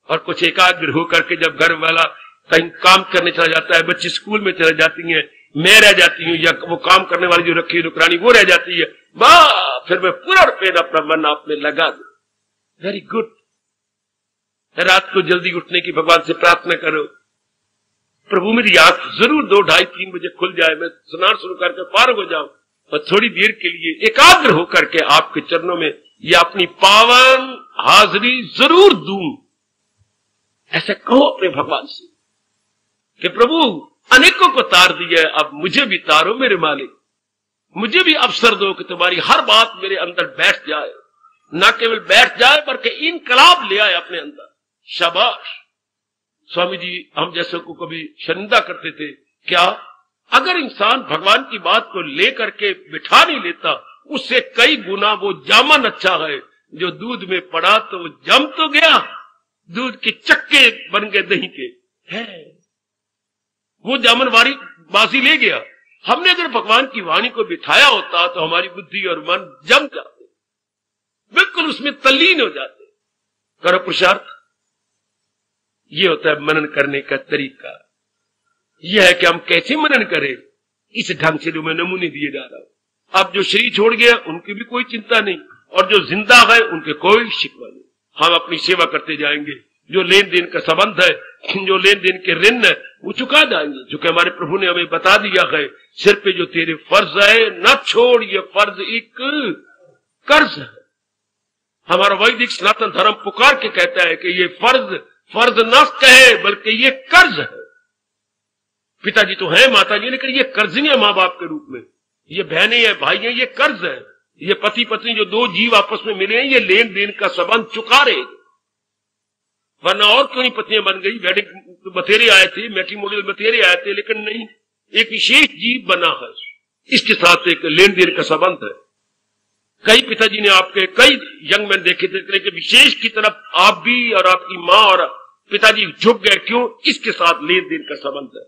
Speaker 1: और कुछ एकाग्र होकर के जब घर वाला कहीं काम करने चला जाता है, बच्चे स्कूल में चले जाती हैं, मैं रह जाती हूँ, या वो काम करने वाली जो रखी नौकरानी वो रह जाती है, वाह, फिर मैं पूरा पेन अपना मन आप में लगा दूं। Very good. रात को जल्दी उठने की भगवान से प्रार्थना करो, प्रभु मेरी आंख जरूर 2, 2:30, 3 बजे खुल जाए, मैं स्नान शुरू करके फारग हो जाऊं और थोड़ी देर के लिए एकाग्र होकर के आपके चरणों में या अपनी पावन हाजिरी जरूर दूं। ऐसा कहो अपने भगवान से कि प्रभु अनेकों को तार दिया, अब मुझे भी तारो मेरे मालिक, मुझे भी अवसर दो कि तुम्हारी हर बात मेरे अंदर बैठ जाए, ना केवल बैठ जाए बल्कि इनकलाब ले आए अपने अंदर। शाबाश। स्वामी जी हम जैसे को कभी शर्मिंदा करते थे, क्या अगर इंसान भगवान की बात को लेकर के बिठा नहीं लेता, उससे कई गुना वो जामन अच्छा है जो दूध में पड़ा तो वो जम तो गया, दूध के चक्के बन गए दही के, है वो जामन वारी बाजी ले गया। हमने अगर भगवान की वाणी को बिठाया होता तो हमारी बुद्धि और मन जम जाते, बिल्कुल उसमें तल्लीन हो जाते। करो पुरुषार्थ। ये होता है मनन करने का तरीका। यह है कि हम कैसे मनन करें, इस ढंग से जो मैं नमूने दिए जा रहा हूं। अब जो शरीर छोड़ गया उनकी भी कोई चिंता नहीं, और जो जिंदा है उनके कोई शिकवा नहीं। हम अपनी सेवा करते जाएंगे, जो लेन देन का संबंध है, जो लेन देन के ऋण है वो चुका जाएंगे, जो कि हमारे प्रभु ने हमें बता दिया है, सिर पे जो तेरे फर्ज है न छोड़, ये फर्ज एक कर्ज है। हमारा वैदिक सनातन धर्म पुकार के कहता है कि ये फर्ज न कहे बल्कि ये कर्ज है। पिताजी तो है, माता जी, लेकिन ये कर्ज नहीं है माँ बाप के रूप में, ये बहनें हैं, भाई हैं, ये कर्ज है। ये पति पत्नी जो 2 जीव आपस में मिले हैं, ये लेन देन का संबंध चुका रहे, वरना और क्यों नहीं पत्नियां बन गई। वेडिंग बतेरे आए थे, मैट्रिमोनियल बतेरे आए थे, लेकिन नहीं, एक विशेष जीव बना है, इसके साथ एक लेन देन का संबंध है। कई पिताजी ने आपके कई यंग मैन देखे थे, लेकिन विशेष की तरफ आप भी और आपकी माँ और पिताजी झुक गए, क्यों? इसके साथ लेन देन का संबंध है।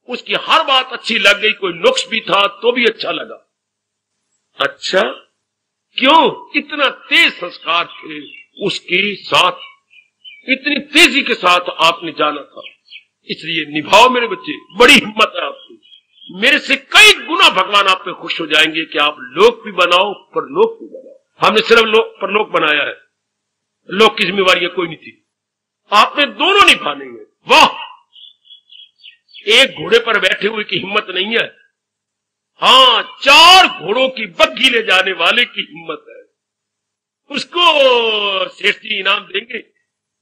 Speaker 1: उसकी हर बात अच्छी लग गई, कोई नुक्स भी था तो भी अच्छा लगा। अच्छा क्यों? इतना तेज संस्कार थे उसके साथ, इतनी तेजी के साथ आपने जाना था। इसलिए निभाओ मेरे बच्चे, बड़ी हिम्मत है आपकी, मेरे से कई गुना भगवान आप पे खुश हो जाएंगे कि आप लोक भी बनाओ परलोक भी बनाओ। हमने सिर्फ परलोक बनाया है, लोक की जिम्मेवारियां कोई नहीं थी, आपने दोनों निभाने हैं। वाह, एक घोड़े पर बैठे हुए की हिम्मत नहीं है, हाँ 4 घोड़ों की बग्घी ले जाने वाले की हिम्मत है। उसको सेठ जी इनाम देंगे,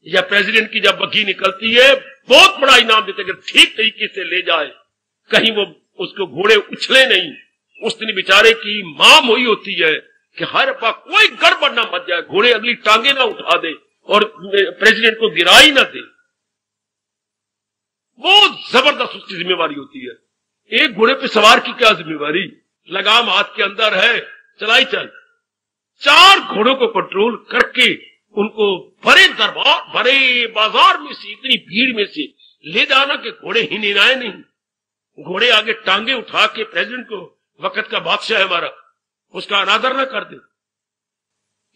Speaker 1: या प्रेसिडेंट की जब बग्घी निकलती है बहुत बड़ा इनाम देते, अगर ठीक तरीके से ले जाए, कहीं वो उसको घोड़े उछले नहीं। उस दिन बेचारे की मां मोई होती है कि हर पा कोई गड़बड़ ना मच जाए, घोड़े अगली टांगे ना उठा दे और प्रेसिडेंट को गिरा ही ना दे। बहुत जबरदस्त उसकी जिम्मेवारी होती है। एक घोड़े पे सवार की क्या जिम्मेवारी, लगाम हाथ के अंदर है, चलाई चल। 4 घोड़ों को कंट्रोल करके उनको भरे दरबार, भरे बाजार में से, इतनी भीड़ में से ले जाना कि घोड़े हिनहिनाए नहीं, घोड़े आगे टांगे उठा के प्रेसिडेंट को, वक्त का बादशाह है हमारा, उसका अनादर ना कर दे।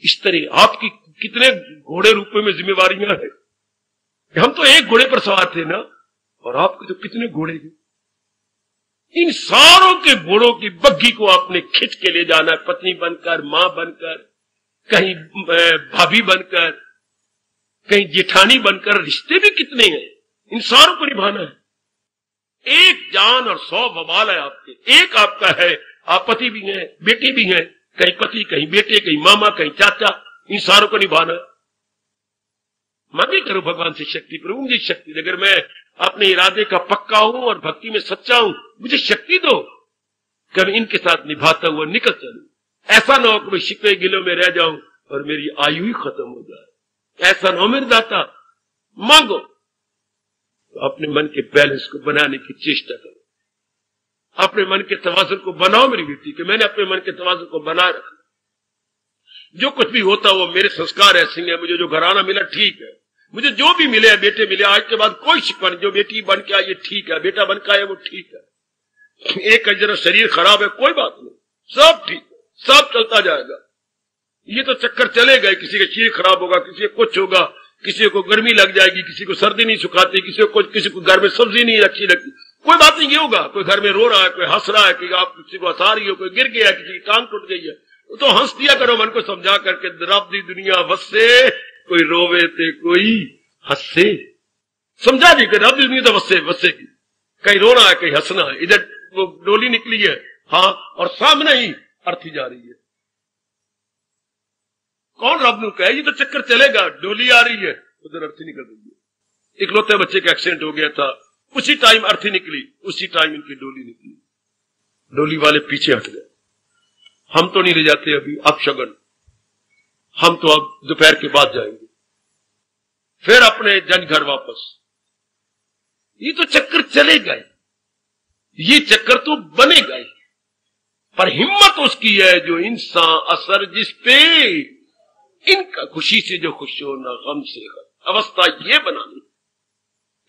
Speaker 1: इस तरह आपकी कितने घोड़े रूपों में जिम्मेवारियां हैं। हम तो एक घोड़े पर सवार थे ना, और आपके तो कितने घोड़े हैं। इन सारों के घोड़ों की बग्घी को आपने खिंच के ले जाना है, पत्नी बनकर, मां बनकर, कहीं भाभी बनकर, कहीं जेठानी बनकर। रिश्ते भी कितने हैं, इन सारों को निभाना है। एक जान और 100 बवाल है आपके। एक आपका है, आप पति भी हैं, बेटे भी हैं, कहीं पति, कहीं बेटे, कहीं मामा, कहीं चाचा, इन सारों को निभाना है। मैं भी करूं भगवान से शक्ति, प्रभु मुझे शक्ति दे। अगर मैं अपने इरादे का पक्का हूं और भक्ति में सच्चा हूं, मुझे शक्ति दो कि मैं इनके साथ निभाता हुआ निकल चलूं। ऐसा ना हो कि मैं शिकवे गिलों में रह जाऊं और मेरी आयु ही खत्म हो जाए। ऐसा ना हो मेरे दाता, मांगो। तो अपने मन के बैलेंस को बनाने की चेष्टा करो, अपने मन के तवाज़ुन को बनाओ मेरी बेटी, कि मैंने अपने मन के तवाज़ुन को बनाए रखा। जो कुछ भी होता वो मेरे संस्कार ऐसे हैं, मुझे जो घराना मिला ठीक है, मुझे जो भी मिले, बेटे मिले, आज के बाद कोई शिकवा नहीं। जो बेटी बन के आई ये ठीक है, बेटा बन के आया वो ठीक है। एक का जरा शरीर खराब है, कोई बात नहीं, सब ठीक, सब चलता जाएगा। ये तो चक्कर चले गए, किसी का शरीर खराब होगा, किसी को कुछ होगा, किसी को गर्मी लग जाएगी, किसी को सर्दी नहीं सुखाती, किसी को घर में सब्जी नहीं अच्छी लगती, कोई बात नहीं, ये होगा। कोई घर में रो रहा है, कोई हंस रहा है, कि आप किसी को हंसा रही हो, कोई गिर गया, किसी की टांग टूट गई है, तो हंस दिया करो, मन को समझा करके, रब दी दुनिया वस्से, कोई रोवे थे कोई हंसे। समझा जी कि रब दी दुनिया तो वस्से की, कहीं रोना है, कहीं हंसना है। इधर वो डोली निकली है, हाँ, और सामने ही अर्थी जा रही है। कौन रब नू कहे, ये तो चक्कर चलेगा, डोली आ रही है, उधर अर्थी निकल रही है। इकलौते बच्चे का एक्सीडेंट हो गया था, उसी टाइम अर्थी निकली, उसी टाइम इनकी डोली निकली। डोली वाले पीछे हट गए, हम तो नहीं ले जाते अभी, अब शगन, हम तो अब दोपहर के बाद जाएंगे, फिर अपने जन घर वापस। ये तो चक्कर चले गए, ये चक्कर तो बनेगा ही, पर हिम्मत उसकी है जो इंसान असर जिस पे इनका खुशी से जो खुश हो ना गम से गम। अवस्था ये बनानी,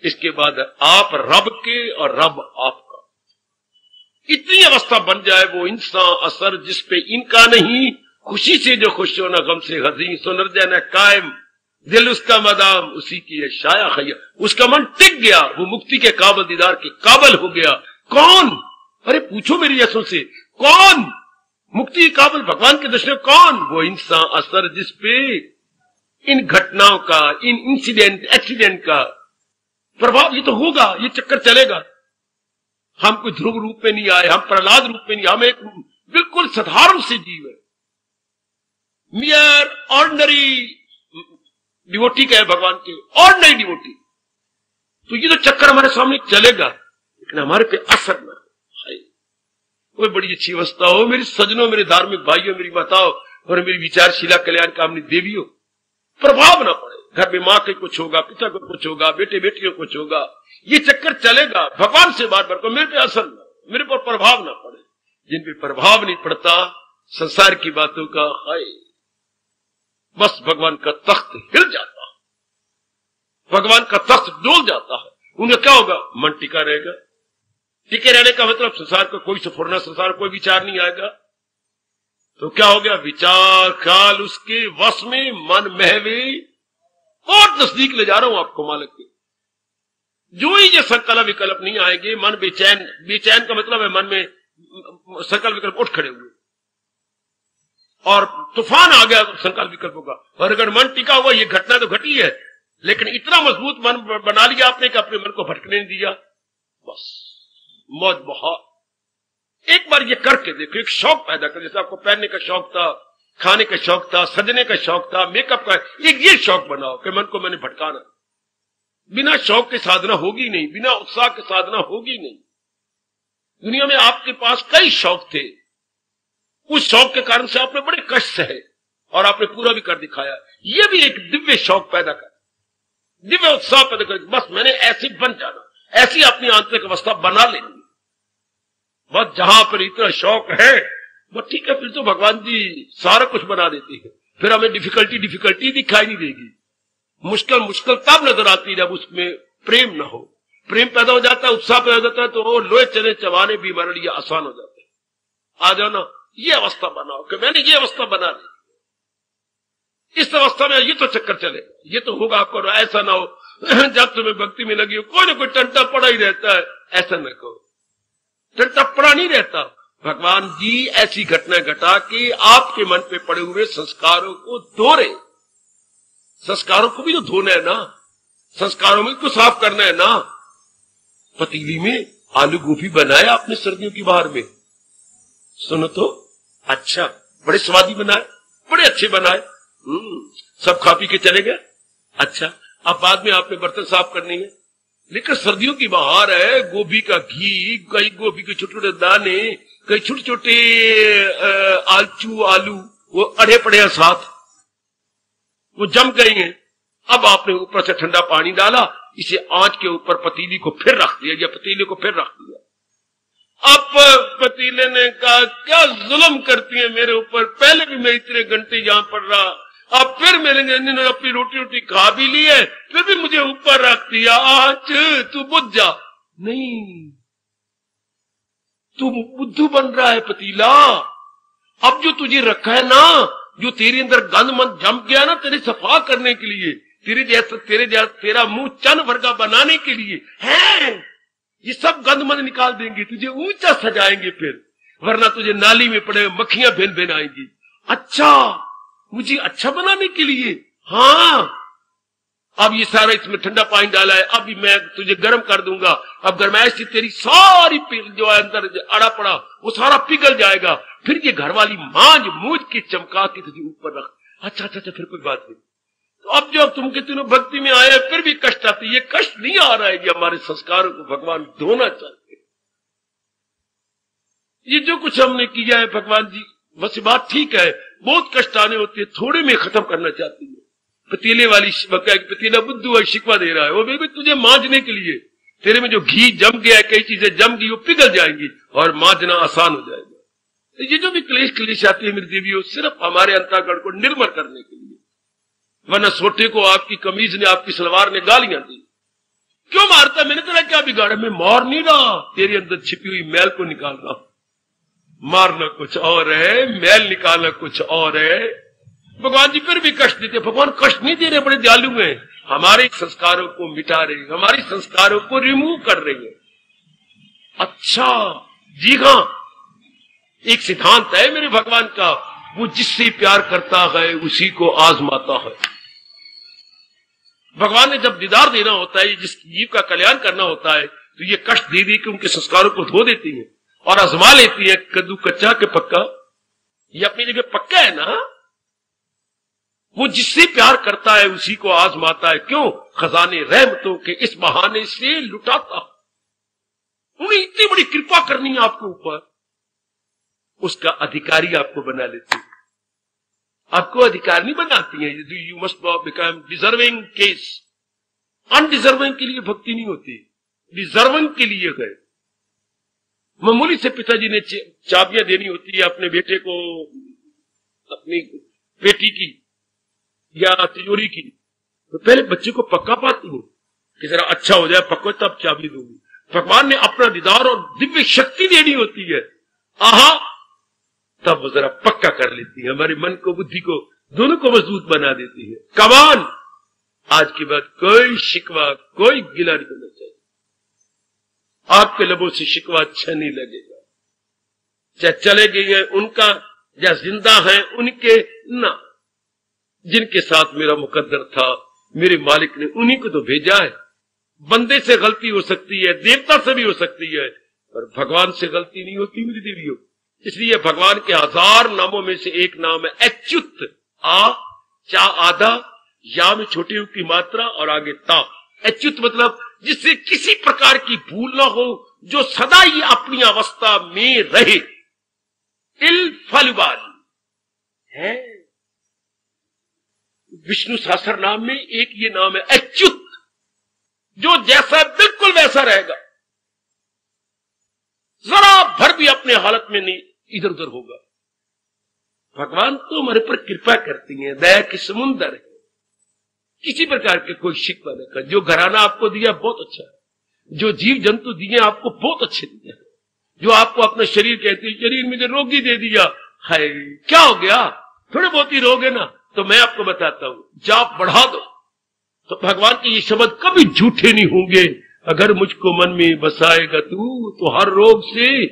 Speaker 1: इसके बाद आप रब के और रब आपका, इतनी अवस्था बन जाए वो इंसान असर जिस पे इनका नहीं, खुशी से जो खुश हो ना गम से हजी, सुनर जाना कायम दिल उसका मदाम उसी की है शाया खैया। उसका मन टिक गया, वो मुक्ति के काबिल, दीदार के काबिल हो गया। कौन? अरे पूछो मेरी जैसों से, कौन मुक्ति के काबिल, भगवान के दर्शन कौन? वो इंसान असर जिस पे इन घटनाओं का, इन इंसिडेंट एक्सीडेंट का प्रभाव, ये तो होगा, ये चक्कर चलेगा। हम कोई ध्रुव रूप में नहीं आए, हम प्रहलाद रूप में नहीं, हम एक बिल्कुल साधारण से जीव है, मियर ऑर्डिनरी डिवोटी का है भगवान के, ऑर्डिनरी डिवोटी। तो ये तो चक्कर हमारे सामने चलेगा, लेकिन हमारे पे असर ना है। कोई बड़ी अच्छी अवस्था हो मेरी सजनों, मेरे धार्मिक भाइयों, मेरी माताओं और मेरी विचारशीला कल्याण कामनी देवियों, प्रभाव ना पड़े। घर में माँ के कुछ होगा, पिता को कुछ होगा, बेटे बेटियों को कुछ होगा, ये चक्कर चलेगा। भगवान से बार बार को मेरे पे असर ना, मेरे पर प्रभाव ना पड़े। जिन पे प्रभाव नहीं पड़ता संसार की बातों का, हाय बस भगवान का तख्त हिल जाता है, भगवान का तख्त डोल जाता है। उन्हें क्या होगा? मन टिका रहेगा। टिके रहने का मतलब संसार का कोई सफुरना, संसार कोई विचार नहीं आएगा। तो क्या हो गया? विचार ख्याल उसके वश में, मन महवे, बहुत नजदीक ले जा रहा हूं आपको मालिक के। जो ही ये संकल्प विकल्प नहीं आएंगे, मन बेचैन, बेचैन का मतलब है मन में संकल्प विकल्प उठ खड़े हुए और तूफान आ गया संकल्प विकल्पों का। और अगर मन टिका हुआ, ये घटना तो घटी है, लेकिन इतना मजबूत मन बना लिया आपने कि अपने मन को भटकने नहीं दिया, बस मौज बहा। एक बार ये करके देखो, एक शौक पैदा कर, जैसे आपको पहनने का शौक था, खाने का शौक था, सजने का शौक था, मेकअप का, एक ये शौक बनाओ कि मन को मैंने भटकाना। बिना शौक के साधना होगी नहीं, बिना उत्साह के साधना होगी नहीं। दुनिया में आपके पास कई शौक थे, उस शौक के कारण से आपने बड़े कष्ट सहे और आपने पूरा भी कर दिखाया। ये भी एक दिव्य शौक पैदा कर, दिव्य उत्साह पैदा कर, बस मैंने ऐसे बन जाना, ऐसी अपनी आंतरिक अवस्था बना लेनी। बस जहां पर इतना शौक है, वो ठीक है, फिर तो भगवान जी सारा कुछ बना देते हैं। फिर हमें डिफिकल्टी दिखाई नहीं देगी। मुश्किल तब नजर आती है जब उसमें प्रेम ना हो। प्रेम पैदा हो जाता है, उत्साह पैदा हो जाता है, तो वो लोहे चने चबाने भी हमारे लिए आसान हो जाते हैं। आ जाओ ना, ये अवस्था बनाओ कि मैंने ये अवस्था बना ली। इस अवस्था में ये तो चक्कर चलेगा, ये तो होगा आपको। ऐसा ना हो जब तुम्हें भक्ति में लगी हो कोई ना कोई टंटा पड़ा ही रहता है, ऐसा न कहो। टंटा पड़ा नहीं रहता। भगवान जी ऐसी घटना घटा के आपके मन पे पड़े हुए संस्कारों को धो रहे। संस्कारों को भी तो धोना है ना, संस्कारों में तो साफ करना है ना। पतीली में आलू गोभी बनाया आपने सर्दियों की बाहर में, सुनो तो अच्छा, बड़े स्वादी बनाए, बड़े अच्छे बनाए, सब खा पी के चले गए। अच्छा, अब बाद में आपने बर्तन साफ करनी है, लेकिन सर्दियों की बहार है, गोभी का घी, कई गोभी के छोटे छोटे दाने, कई छोटे छोटे आलू वो अड़े पड़े हैं साथ, वो जम गए हैं। अब आपने ऊपर से ठंडा पानी डाला, इसे आंच के ऊपर पतीली को फिर रख दिया, या पतीले को फिर रख दिया। अब पतीले ने कहा क्या जुल्म करती है मेरे ऊपर, पहले भी मैं इतने घंटे यहां पड़ रहा, अब फिर मिलेंगे, इन्होंने अपनी रोटी रोटी खा भी ली है, फिर भी मुझे ऊपर रख दिया, आज तू बुझ जा। नहीं, तू बुद्धू बन रहा है पतीला। अब जो तुझे रखा है ना, जो तेरे अंदर गंद मंद जम गया ना, तेरे सफा करने के लिए, तेरे जैसा तेरा मुंह चन वर्गा बनाने के लिए है, ये सब गंद मंद निकाल देंगे, तुझे ऊंचा सजाएंगे फिर, वरना तुझे नाली में पड़े मक्खियां भिन भिन आएंगी। अच्छा, मुझे अच्छा बनाने के लिए, हाँ, अब ये सारा इसमें ठंडा पानी डाला है, अभी मैं तुझे गर्म कर दूंगा, अब गर्माइश से तेरी सारी जो है अंदर अड़ा पड़ा वो सारा पिघल जाएगा, फिर ये घर वाली मांझ मूझ के चमका के तुझे ऊपर रख। अच्छा अच्छा अच्छा, फिर कोई बात नहीं। तो अब जब तुम के तीनों भक्ति में आए फिर भी कष्ट आते, ये कष्ट नहीं आ रहा है, ये हमारे संस्कारों को भगवान धोना चाहते हैं। ये जो कुछ हमने किया है भगवान जी, बस बात ठीक है, बहुत कष्ट आने होते हैं, थोड़े में खत्म करना चाहती है। पतीले वाली पतीला बुद्धू है, शिकवा दे रहा है, वो भी तुझे मांझने के लिए, तेरे में जो घी जम गया है, कई चीजें जम गई, वो पिघल जाएंगी और मांझना आसान हो जाएगा। तो ये जो भी क्लेश आती है मेरी देवियों, सिर्फ हमारे अंतःकरण को निर्मल करने के लिए, वरना सोटे को आपकी कमीज ने, आपकी सलवार ने गालियां दी। क्यों मारता, मैंने तेरा क्या बिगाड़ा? मैं मार नहीं रहा, तेरे अंदर छिपी हुई मैल को निकाल रहा हूं। मारना कुछ और है, मैल निकालना कुछ और है। भगवान जी फिर भी कष्ट देते, भगवान कष्ट नहीं दे रहे, बड़े दयालु हैं, हमारे संस्कारों को मिटा रहे हैं, हमारे संस्कारों को रिमूव कर रहे हैं। अच्छा जी हाँ, एक सिद्धांत है मेरे भगवान का, वो जिससे प्यार करता है उसी को आजमाता है। भगवान ने जब दीदार देना होता है, जिस जीव का कल्याण करना होता है, तो ये कष्ट दे दी कि उनके संस्कारों को धो देती है और आजमा लेती है, कद्दू कच्चा के पक्का। ये अपनी जगह पक्का है ना, वो जिससे प्यार करता है उसी को आजमाता है। क्यों? खजाने रहमतों के इस बहाने से लुटाता। उन्हें इतनी बड़ी कृपा करनी है आपके ऊपर, उसका अधिकारी आपको बना लेती है। आपको अधिकार नहीं बनाती है, you must become deserving case. Undeserving के लिए भक्ति नहीं होती, डिजर्विंग के लिए है। मामूली से पिताजी ने चाबियां देनी होती है अपने बेटे को, अपनी बेटी की या तिजोरी की, तो पहले बच्चे को पक्का पाती हूं कि जरा अच्छा हो जाए पक्का, तब चाबी दूंगी। भगवान ने अपना दीदार और दिव्य शक्ति देनी होती है, आहा, तब वो जरा पक्का कर लेती है, हमारे मन को, बुद्धि को, दोनों को मजबूत बना देती है। कमान, आज के बाद कोई शिकवा, कोई गिला नहीं करना चाहिए। आपके लबों से शिकवा अच्छा नहीं लगेगा, चाहे चले गए हैं उनका या जिंदा है उनके, ना, जिनके साथ मेरा मुकद्दर था, मेरे मालिक ने उन्हीं को तो भेजा है। बंदे से गलती हो सकती है, देवता से भी हो सकती है, पर भगवान से गलती नहीं होती मेरी देवियों। इसलिए भगवान के 1000 नामों में से एक नाम है अच्युत। आ, चा आधा, या में छोटी यू की मात्रा और आगे ता। अच्युत मतलब जिससे किसी प्रकार की भूल ना हो, जो सदा ही अपनी अवस्था में रहे, इनफॉलिबल है। विष्णु सहस्त्र नाम में एक ये नाम है अच्युत, जो जैसा बिल्कुल वैसा रहेगा, जरा भर भी अपने हालत में नहीं इधर उधर होगा। भगवान तो हमारे पर कृपा करती है, दया की समुंदर है, किसी प्रकार के कोई शिकवा न कर। जो घराना आपको दिया बहुत अच्छा है, जो जीव जंतु दिए आपको बहुत अच्छे दिए, जो आपको अपना शरीर कहते हैं, शरीर में जो रोगी दे दिया है, क्या हो गया, थोड़े बहुत ही रोग है ना, तो मैं आपको बताता हूं, जाप बढ़ा दो। तो भगवान के ये शब्द कभी झूठे नहीं होंगे, अगर मुझको मन में बसाएगा तू, तो हर रोग से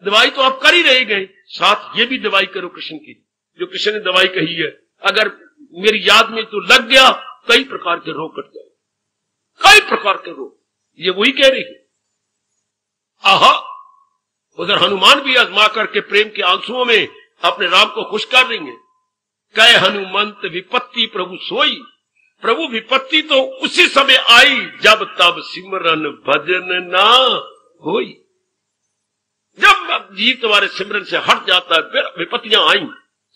Speaker 1: दवाई तो आप कर ही रह गए, साथ ये भी दवाई करो कृष्ण की, जो कृष्ण ने दवाई कही है, अगर मेरी याद में तो लग गया, कई प्रकार के रोग कट जाए, कई प्रकार के रोग, ये वही कह रही है। आहा, उधर हनुमान भी आजमा करके प्रेम के आंसुओं में अपने राम को खुश कर रही है। कह हनुमंत विपत्ति प्रभु सोई, प्रभु विपत्ति तो उसी समय आई, जब तब सिमरन भजन ना होई। जब जीव तुम्हारे सिमरन से हट जाता है, फिर विपत्तियां आई।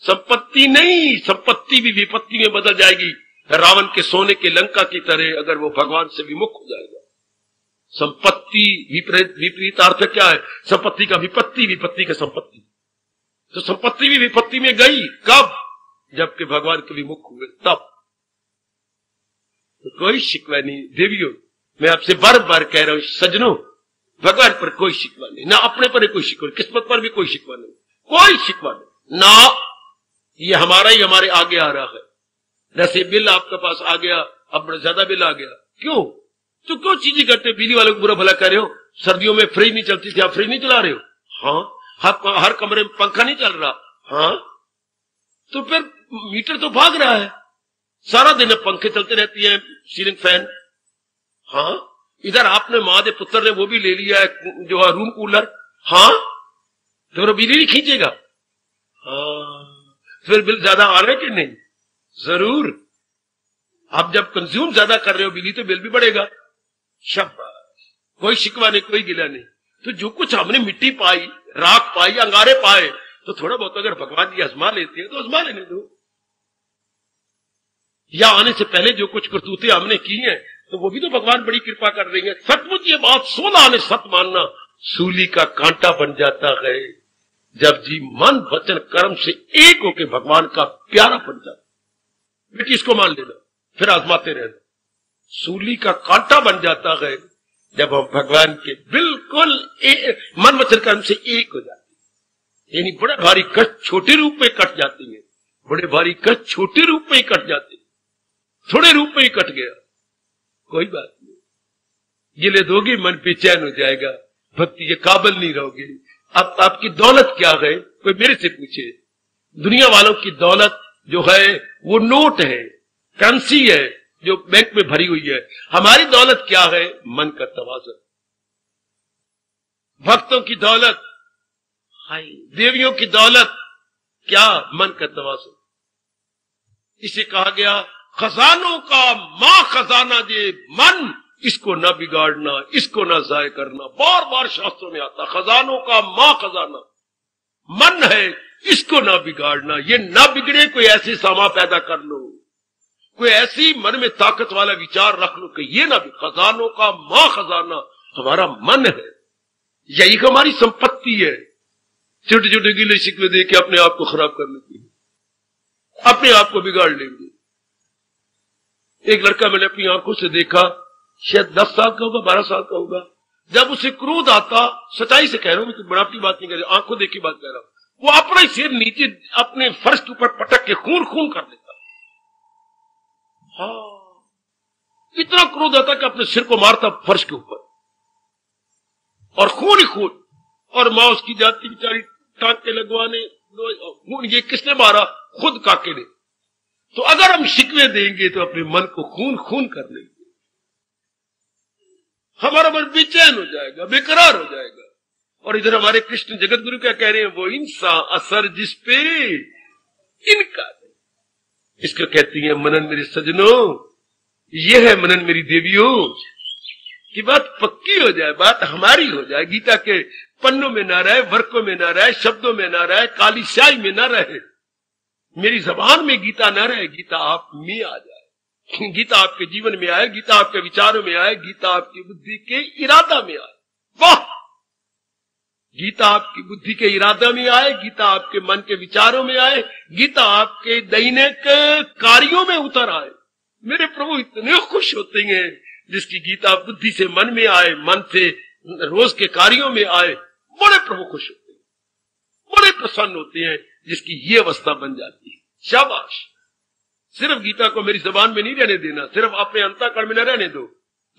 Speaker 1: संपत्ति नहीं, संपत्ति भी विपत्ति में बदल जाएगी, रावण के सोने के लंका की तरह, अगर वो भगवान से विमुख हो जाएगा। संपत्ति विपरीत अर्थ क्या है? संपत्ति का विपत्ति, विपत्ति का संपत्ति। तो संपत्ति भी विपत्ति में गई, कब? जबकि भगवान के विमुख हुए तब। तो कोई शिकवा नहीं देवियों, मैं आपसे बार बार कह रहा हूं सजनों, भगवान पर कोई शिकवा नहीं, ना अपने पर कोई शिकवा नहीं, किस्मत पर भी कोई शिकवा नहीं, कोई शिकवा नहीं ना। ये हमारा ही हमारे आगे आ रहा है। जैसे बिल आपके पास आ गया, अब बड़ा ज्यादा बिल आ गया, क्यों? तो क्यों चीजें करते? बिजली वालों को बुरा भला कर रहे हो, सर्दियों में फ्रिज नहीं चलती थी, आप फ्रिज नहीं चला रहे हो, हाँ, हर कमरे में पंखा नहीं चल रहा, हाँ, तो फिर मीटर तो भाग रहा है, सारा दिन पंखे चलते रहती है, सीलिंग फैन, हाँ। इधर आपने माँ दे पुत्र ने वो भी ले लिया है जो है रूम कूलर, हाँ, तो वो बिजली नहीं खींचेगा, हाँ, फिर बिल ज्यादा आ रहा है कि नहीं? जरूर। आप जब कंज्यूम ज्यादा कर रहे हो बिजली तो बिल भी बढ़ेगा। शाबाश, कोई शिकवा नहीं, कोई गिला नहीं। तो जो कुछ हमने मिट्टी पाई, राख पाई, अंगारे पाए, तो थोड़ा बहुत अगर भगवान जी आजमा लेते हैं तो आजमा लेने दो। या आने से पहले जो कुछ करतूतें हमने की हैं तो वो भी तो भगवान बड़ी कृपा कर रही है। सचमुच ये बात 16 आने सत मानना, सूली का कांटा बन जाता है जब जी मन वचन कर्म से एक होके भगवान का प्यारा बन जाता। बेटी इसको मान लेना, फिर आजमाते रहना। सूली का कांटा बन जाता है जब हम भगवान के बिल्कुल मन वचन कर्म से एक हो जाते, यानी बड़े भारी कष्ट छोटे रूप में कट जाती है, बड़े भारी कष्ट छोटे रूप में ही कट जाते, थोड़े रूप में ही कट गया, कोई बात नहीं, ये ले दोगे मन बेचैन हो जाएगा, भक्ति के काबिल नहीं रहोगे। अब आपकी दौलत क्या है? कोई मेरे से पूछे। दुनिया वालों की दौलत जो है वो नोट है, करेंसी है जो बैंक में भरी हुई है। हमारी दौलत क्या है? मन का तवाज़ुन। भक्तों की दौलत, हाय, देवियों की दौलत क्या? मन का तवाज़ुन। इसे कहा गया खजानों का मां खजाना दे मन, इसको ना बिगाड़ना, इसको ना जाय करना। बार बार शास्त्रों में आता, खजानों का मां खजाना मन है, इसको ना बिगाड़ना। ये ना बिगड़े, कोई ऐसी सामा पैदा कर लो, कोई ऐसी मन में ताकत वाला विचार रख लो कि ये ना भी। खजानों का मां खजाना हमारा मन है, यही हमारी संपत्ति है। छोटे छोटे गिले शिकवे दे के अपने आप को खराब कर लेते हैं, अपने आप को बिगाड़ लेंगे। एक लड़का मैंने अपनी आंखों से देखा, शायद 10 साल का होगा, 12 साल का होगा। जब उसे क्रोध आता, सच्चाई से कह रहा हूं, मैं बनावटी बात नहीं कर रहा, आंखों देखी बात कह रहा हूं, वो अपना ही सिर नीचे अपने फर्श के ऊपर पटक के खून खून कर देता। हाँ, इतना क्रोध आता कि अपने सिर को मारता फर्श के ऊपर, और खून ही खून। और मां उसकी जाती बेचारी टांके लगवाने, खून ये किसने मारा? खुद काके ने। तो अगर हम शिकवे देंगे तो अपने मन को खून खून कर लेंगे, हमारा मन बेचैन हो जाएगा, बेकरार हो जाएगा। और इधर हमारे कृष्ण जगत गुरु क्या कह रहे हैं? वो इंसा असर जिस पे इनका, इसको कहती है मनन मेरे सजनों, ये है मनन मेरी देवियों, कि बात पक्की हो जाए, बात हमारी हो जाए, गीता के पन्नों में ना रहे, वर्कों में ना रहे, शब्दों में ना रहे, काली स्याही में ना रहे, मेरी जबान में गीता न रहे, गीता आप में आ जाए, गीता आपके जीवन में आए, गीता आपके विचारों में आए, गीता आपकी बुद्धि के इरादा में आए। वाह, गीता आपकी बुद्धि के इरादा में आए, गीता आपके मन के विचारों में आए, गीता आपके दैनिक कार्यों में उतर आए। मेरे प्रभु इतने खुश होते हैं जिसकी गीता बुद्धि से मन में आए, मन से रोज के कार्यों में आए। बड़े प्रभु खुश होते हैं, बड़े प्रसन्न होते हैं जिसकी ये अवस्था बन जाती है। शाबाश, सिर्फ गीता को मेरी जबान में नहीं रहने देना, सिर्फ अपने अंतःकरण में न रहने दो,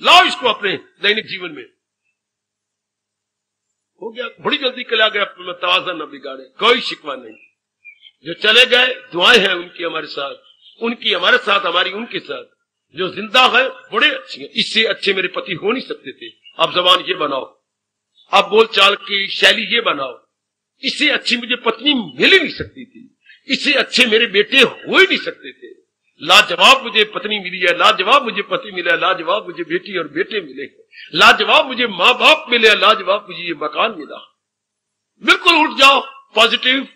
Speaker 1: लाओ इसको अपने दैनिक जीवन में। हो गया, बड़ी जल्दी चला गया, तवाज़ुन न बिगाड़े, कोई शिकवा नहीं। जो चले गए दुआएं हैं उनकी हमारे साथ, उनकी हमारे साथ, हमारी उनके साथ। जो जिंदा है बड़े अच्छे हैं, इससे अच्छे मेरे पति हो नहीं सकते थे। आप जबान ये बनाओ, आप बोलचाल की शैली ये बनाओ, इससे अच्छी मुझे पत्नी मिल ही नहीं सकती थी, इससे अच्छे मेरे बेटे हो ही नहीं सकते थे। लाजवाब मुझे पत्नी मिली है, लाजवाब मुझे पति मिला, लाजवाब मुझे बेटी और बेटे मिले, लाजवाब मुझे माँ बाप मिले, लाजवाब मुझे ये मकान मिला। बिल्कुल उठ जाओ, पॉजिटिव।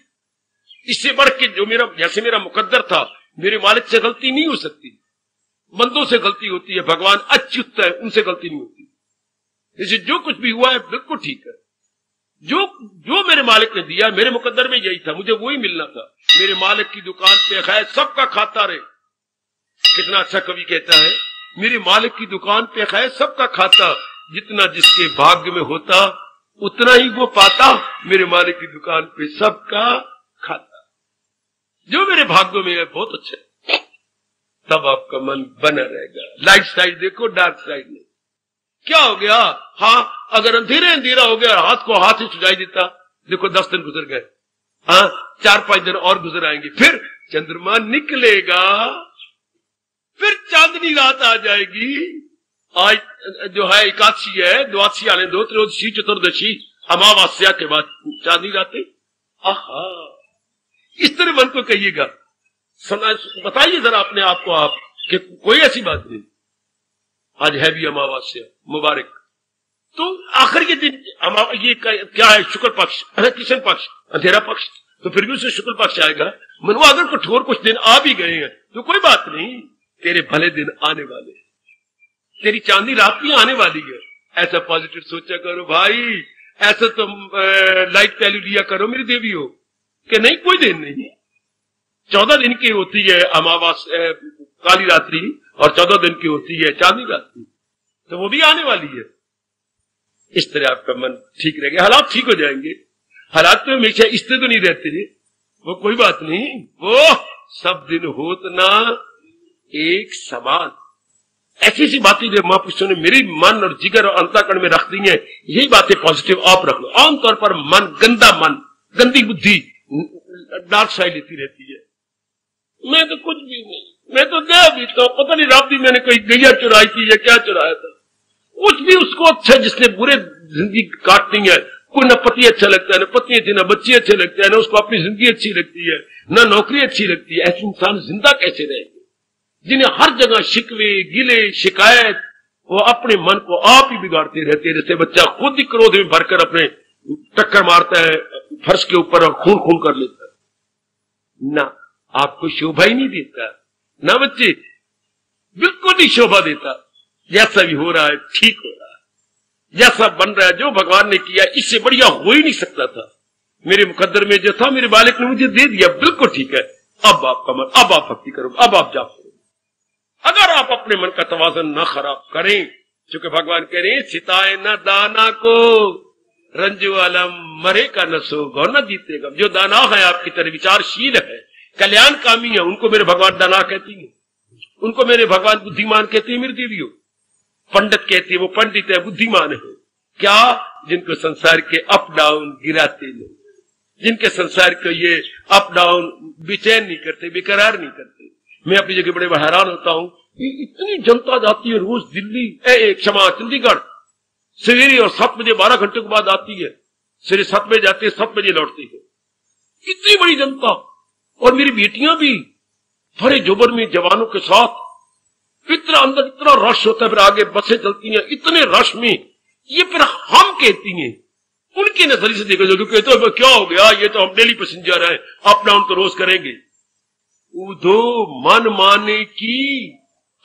Speaker 1: इससे बढ़ के जो मेरा, जैसे मेरा मुकद्दर था, मेरे मालिक से गलती नहीं हो सकती, बंदों से गलती होती है, भगवान अच्युत है, उनसे गलती नहीं होती। इसे जो कुछ भी हुआ है बिल्कुल ठीक है, जो जो मेरे मालिक ने दिया, मेरे मुकद्दर में यही था, मुझे वही मिलना था। मेरे मालिक की दुकान पे खैर सबका खाता रहे। कितना अच्छा कवि कहता है, मेरे मालिक की दुकान पे खैर सबका खाता, जितना जिसके भाग्य में होता उतना ही वो पाता। मेरे मालिक की दुकान पे सबका खाता, जो मेरे भाग्यों में है बहुत अच्छा है। तब आपका मन बना रहेगा। लाइट साइड देखो, डार्क साइड नहीं। क्या हो गया? हाँ, अगर अंधेरे अंधेरा हो गया, हाथ को हाथ ही सुझाई देता, देखो 10 दिन गुजर गए, हाँ 4-5 दिन और गुजर आएंगे, फिर चंद्रमा निकलेगा, फिर चांदनी रात आ जाएगी। आज जो है एकादशी है, द्वादशी आने दो, त्रयोदशी, चतुर्दशी, अमावस्या के बाद चांदनी रातें। आहा, इस तरह मन को कहिएगा, बताइए जरा अपने आप को आप कि कोई ऐसी बात नहीं। आज है भी अमावस्या, मुबारक। तो आखिर ये दिन ये क्या है? शुक्ल पक्ष, कृष्ण पक्ष, अंधेरा पक्ष, तो फिर भी उसे शुक्ल पक्ष आएगा। मनवा अगर कठोर कुछ दिन आ भी गए हैं तो कोई बात नहीं, तेरे भले दिन आने वाले, तेरी चांदनी रात भी आने वाली है। ऐसा पॉजिटिव सोचा करो भाई, ऐसा तो लाइट वैल्यू लिया करो मेरी देवी हो कि नहीं, कोई दिन नहीं। 14 दिन की होती है अमावस्या काली रात्रि और 14 दिन की होती है चांदनी रात्रि, तो वो भी आने वाली है। इस तरह आपका मन ठीक रहेगा, हालात ठीक हो जाएंगे। हालात तो हमेशा इस तरह तो नहीं रहते, वो कोई बात नहीं, वो सब दिन होत ना एक समान। ऐसी सी बातें जो महापुरुषों ने मेरे मन और जिगर और अंतःकरण में रख दी हैं, यही बातें पॉजिटिव आप रख लो। आमतौर पर मन, गंदा मन, गंदी बुद्धि डार्क साइड लेती रहती है। मैं तो कुछ भी नहीं, मैं तो गया भी तो पता नहीं रात दिन मैंने कोई गैया चुराई थी या क्या चुराया था, कुछ भी उसको अच्छा, जिसने बुरे जिंदगी काटनी है, कोई न पति अच्छा लगता है, न पत्नी अच्छी, न बच्चे अच्छे लगते हैं, न उसको अपनी जिंदगी अच्छी लगती है, न नौकरी अच्छी लगती है। ऐसे इंसान जिंदा कैसे रहेंगे जिन्हें हर जगह शिकवे, गिले, शिकायत, वो अपने मन को आप ही बिगाड़ते रहते हैं। जैसे बच्चा खुद ही क्रोध में भरकर अपने टक्कर मारता है फर्श के ऊपर और खून खून कर लेता है। ना आपको शोभा ही नहीं देता, ना बच्चे बिल्कुल नहीं शोभा देता। जैसा भी हो रहा है ठीक हो रहा है, जैसा बन रहा है, जो भगवान ने किया इससे बढ़िया हो ही नहीं सकता था। मेरे मुकद्दर में जो था मेरे मालिक ने मुझे दे दिया, बिल्कुल ठीक है। अब आपका मन, अब आप भक्ति करो, अब आप जाप करो। अगर आप अपने मन का तवाज़ुन न खराब करें, क्योंकि भगवान कह रहे हैं सिताए न दाना को रंजो अलम, मरे का न सोगा न जीतेगा। जो दाना है आपकी तरह विचारशील है, कल्याण कामी है, उनको मेरे भगवान दाना कहती है, उनको मेरे भगवान बुद्धिमान कहते हैं। मेरी देवियों, पंडित कहते हैं वो पंडित है, बुद्धिमान है। क्या? जिनको संसार के अप डाउन गिराते नहीं, जिनके संसार को ये अप डाउन बेचैन नहीं करते, बेकरार नहीं करते। मैं अपनी जगह बड़े हैरान होता हूं, इतनी जनता जाती है रोज दिल्ली, क्षमा चंडीगढ़, सवेरे और 7 बजे 12 घंटे के बाद आती है। सवेरे 7 बजे जाती है, 7 बजे लौटती है। इतनी बड़ी जनता, और मेरी बेटियां भी भरे जोबर में जवानों के साथ, इतना अंदर इतना रश होता है, फिर आगे बसें चलती हैं इतने रश में। ये फिर हम कहती हैं, उनके नजरिए से देखो जो कहते हो क्या हो गया, ये तो हम डेली पैसेंजर है, अप डाउन तो रोज करेंगे। उधो मन माने की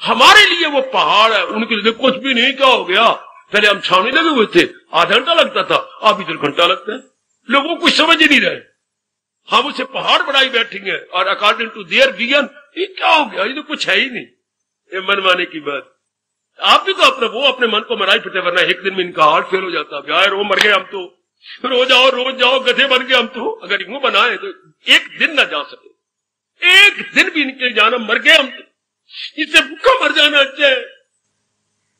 Speaker 1: हमारे लिए वो पहाड़ है, उनके लिए कुछ भी नहीं। क्या हो गया? पहले हम छावनी लगे हुए थे, आधा घंटा लगता था, अब इधर घंटा लगता है। लोगों को समझ ही नहीं रहे, हम उसे पहाड़ बढ़ाई बैठेंगे और अकॉर्डिंग टू देयर विजन, ये क्या हो गया, ये तो कुछ है ही नहीं। ये मन माने की बात। आप भी तो अपने मन को मनाई फिरते, वरना एक दिन में इनका हार्ट फेल हो जाता। यार वो मर गए हम तो, रोज जाओ गधे बन गए हम तो। अगर यूं बनाए तो एक दिन ना जा सके, एक दिन भी इनके जाना, मर गए हम तो, इससे भूखा मर जाना अच्छा है।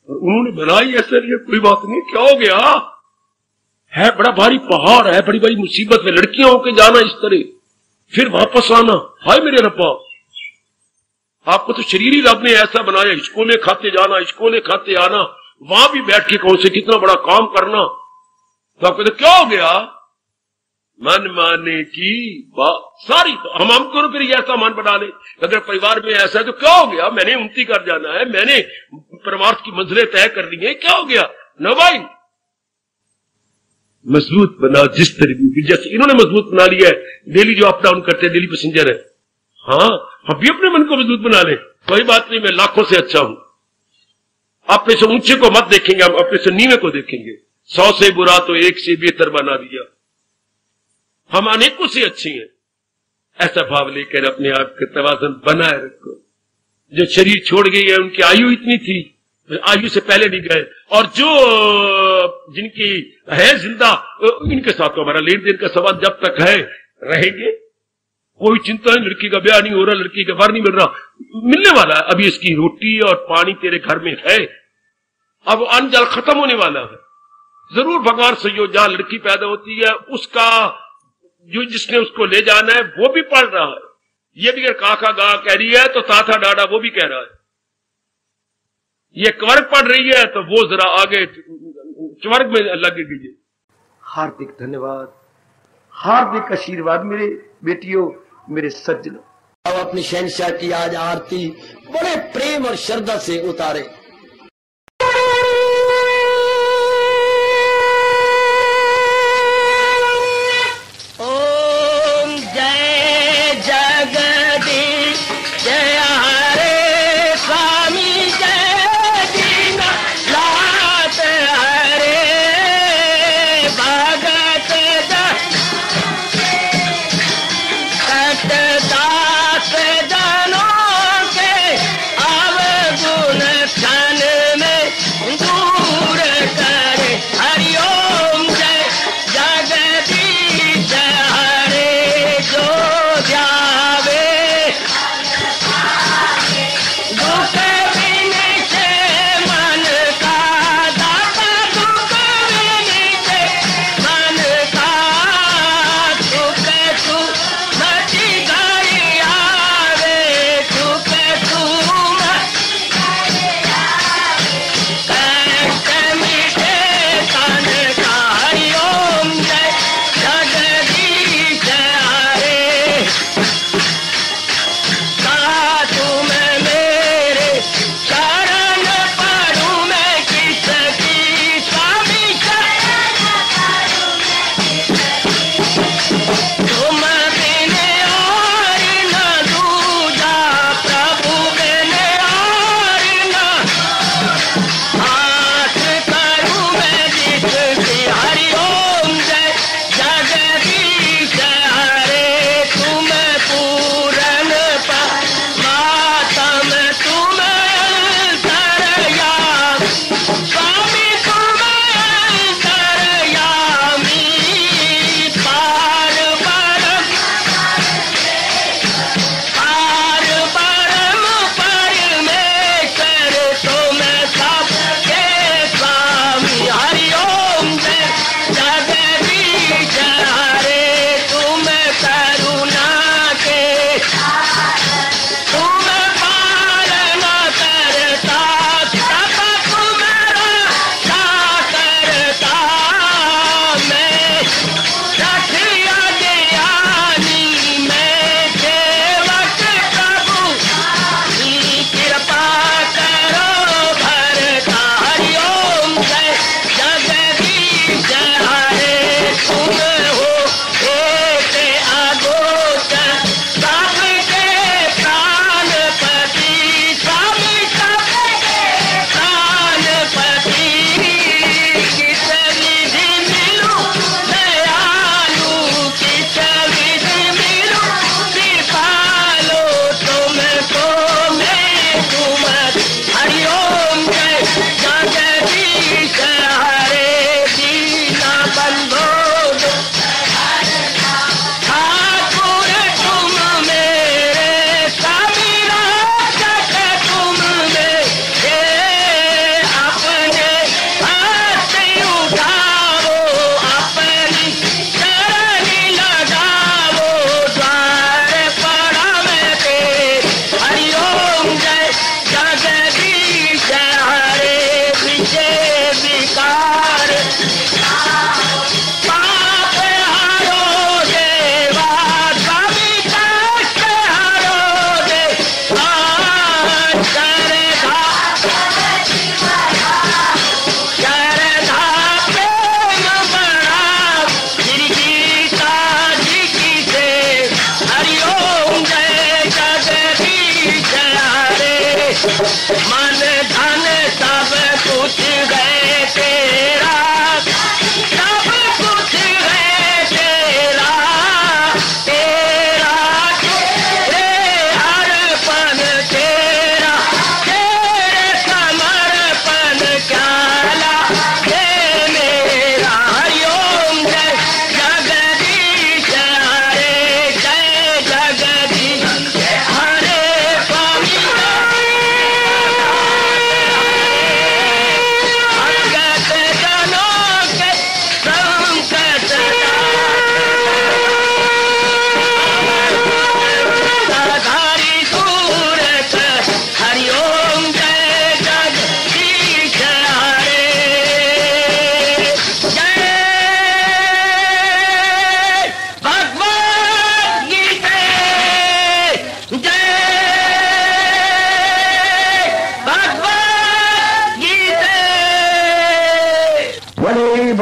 Speaker 1: और उन्होंने बनाई ऐसे लिए, कोई बात नहीं, क्या हो गया है, बड़ा भारी पहाड़ है, बड़ी बड़ी मुसीबत में लड़कियां होके जाना इस तरह, फिर वापस आना। हाय मेरे रब्बा, आपको तो शरीर ही रब ने ऐसा बनाया, स्कूले खाते जाना, स्कूले खाते आना, वहां भी बैठ के कौन से कितना बड़ा काम करना। तो आपको तो क्या हो गया? मन माने की बात सारी तो हम करो, फिर ये ऐसा मन बना ले। अगर परिवार में ऐसा है तो क्या हो गया, मैंने उन्नति कर जाना है, मैंने परमार्थ की मंजिलें तय कर ली है, क्या हो गया? न भाई, मजबूत बना जिस तरीके, जैसे इन्होंने मजबूत बना लिया है, डेली जो अप डाउन करते हैं, डेली पैसेंजर है। हाँ, हम भी अपने मन को मजबूत बना ले, कोई बात नहीं, मैं लाखों से अच्छा हूं। अपने से ऊंचे को मत देखेंगे, हम अपने से नीवे को देखेंगे। 100 से बुरा तो 1 से बेहतर बना दिया। हम अनेकों से अच्छे हैं, ऐसा भाव लेकर अपने आप का तवाज़ुन बनाए रखो। जो शरीर छोड़ गई है उनकी आयु इतनी थी, आयु से पहले नहीं गए, और जो जिनकी है जिंदा इनके साथ तो हमारा लेन देन का सवाल जब तक है रहेंगे। कोई चिंता नहीं, लड़की का ब्याह नहीं हो रहा, लड़की का वर नहीं मिल रहा, मिलने वाला है। अभी इसकी रोटी और पानी तेरे घर में है, अब अन्न जल खत्म होने वाला है। जरूर भगवान संयोग जहां लड़की पैदा होती है उसका जो जिसने उसको ले जाना है वो भी पढ़ रहा है। ये भी अगर काका गा कह रही है तो ताथा डाडा वो भी कह रहा है। ये क्वर्ग पढ़ रही है तो वो जरा आगे स्वर्ग में लगेगी। हार्दिक धन्यवाद, हार्दिक आशीर्वाद मेरे बेटियों, मेरे सज्जनों।
Speaker 2: अब अपनी शहंशाह की आज आरती बड़े प्रेम और श्रद्धा से उतारे। ओम जय जगदीश जय हरे स्वामी जय दीनानाथ हरे भगत दास जनों के अवगुण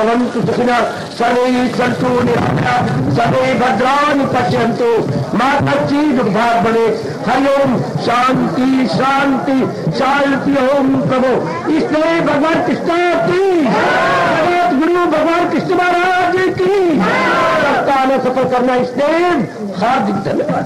Speaker 2: भवन्तु सुखिनः सर्वे सन्तु निरामयाः सर्वे भद्राणि पश्यन्तु मा कश्चित् दुःखभाग् भवेत्। हरि ओम शांति शांति शांति। ओम प्रभु इसलिए भगवान कृष्ण की जगत गुरु भगवान कृष्ण महाराज की सप्ताह में सफल करना इसलिए हार्दिक धन्यवाद।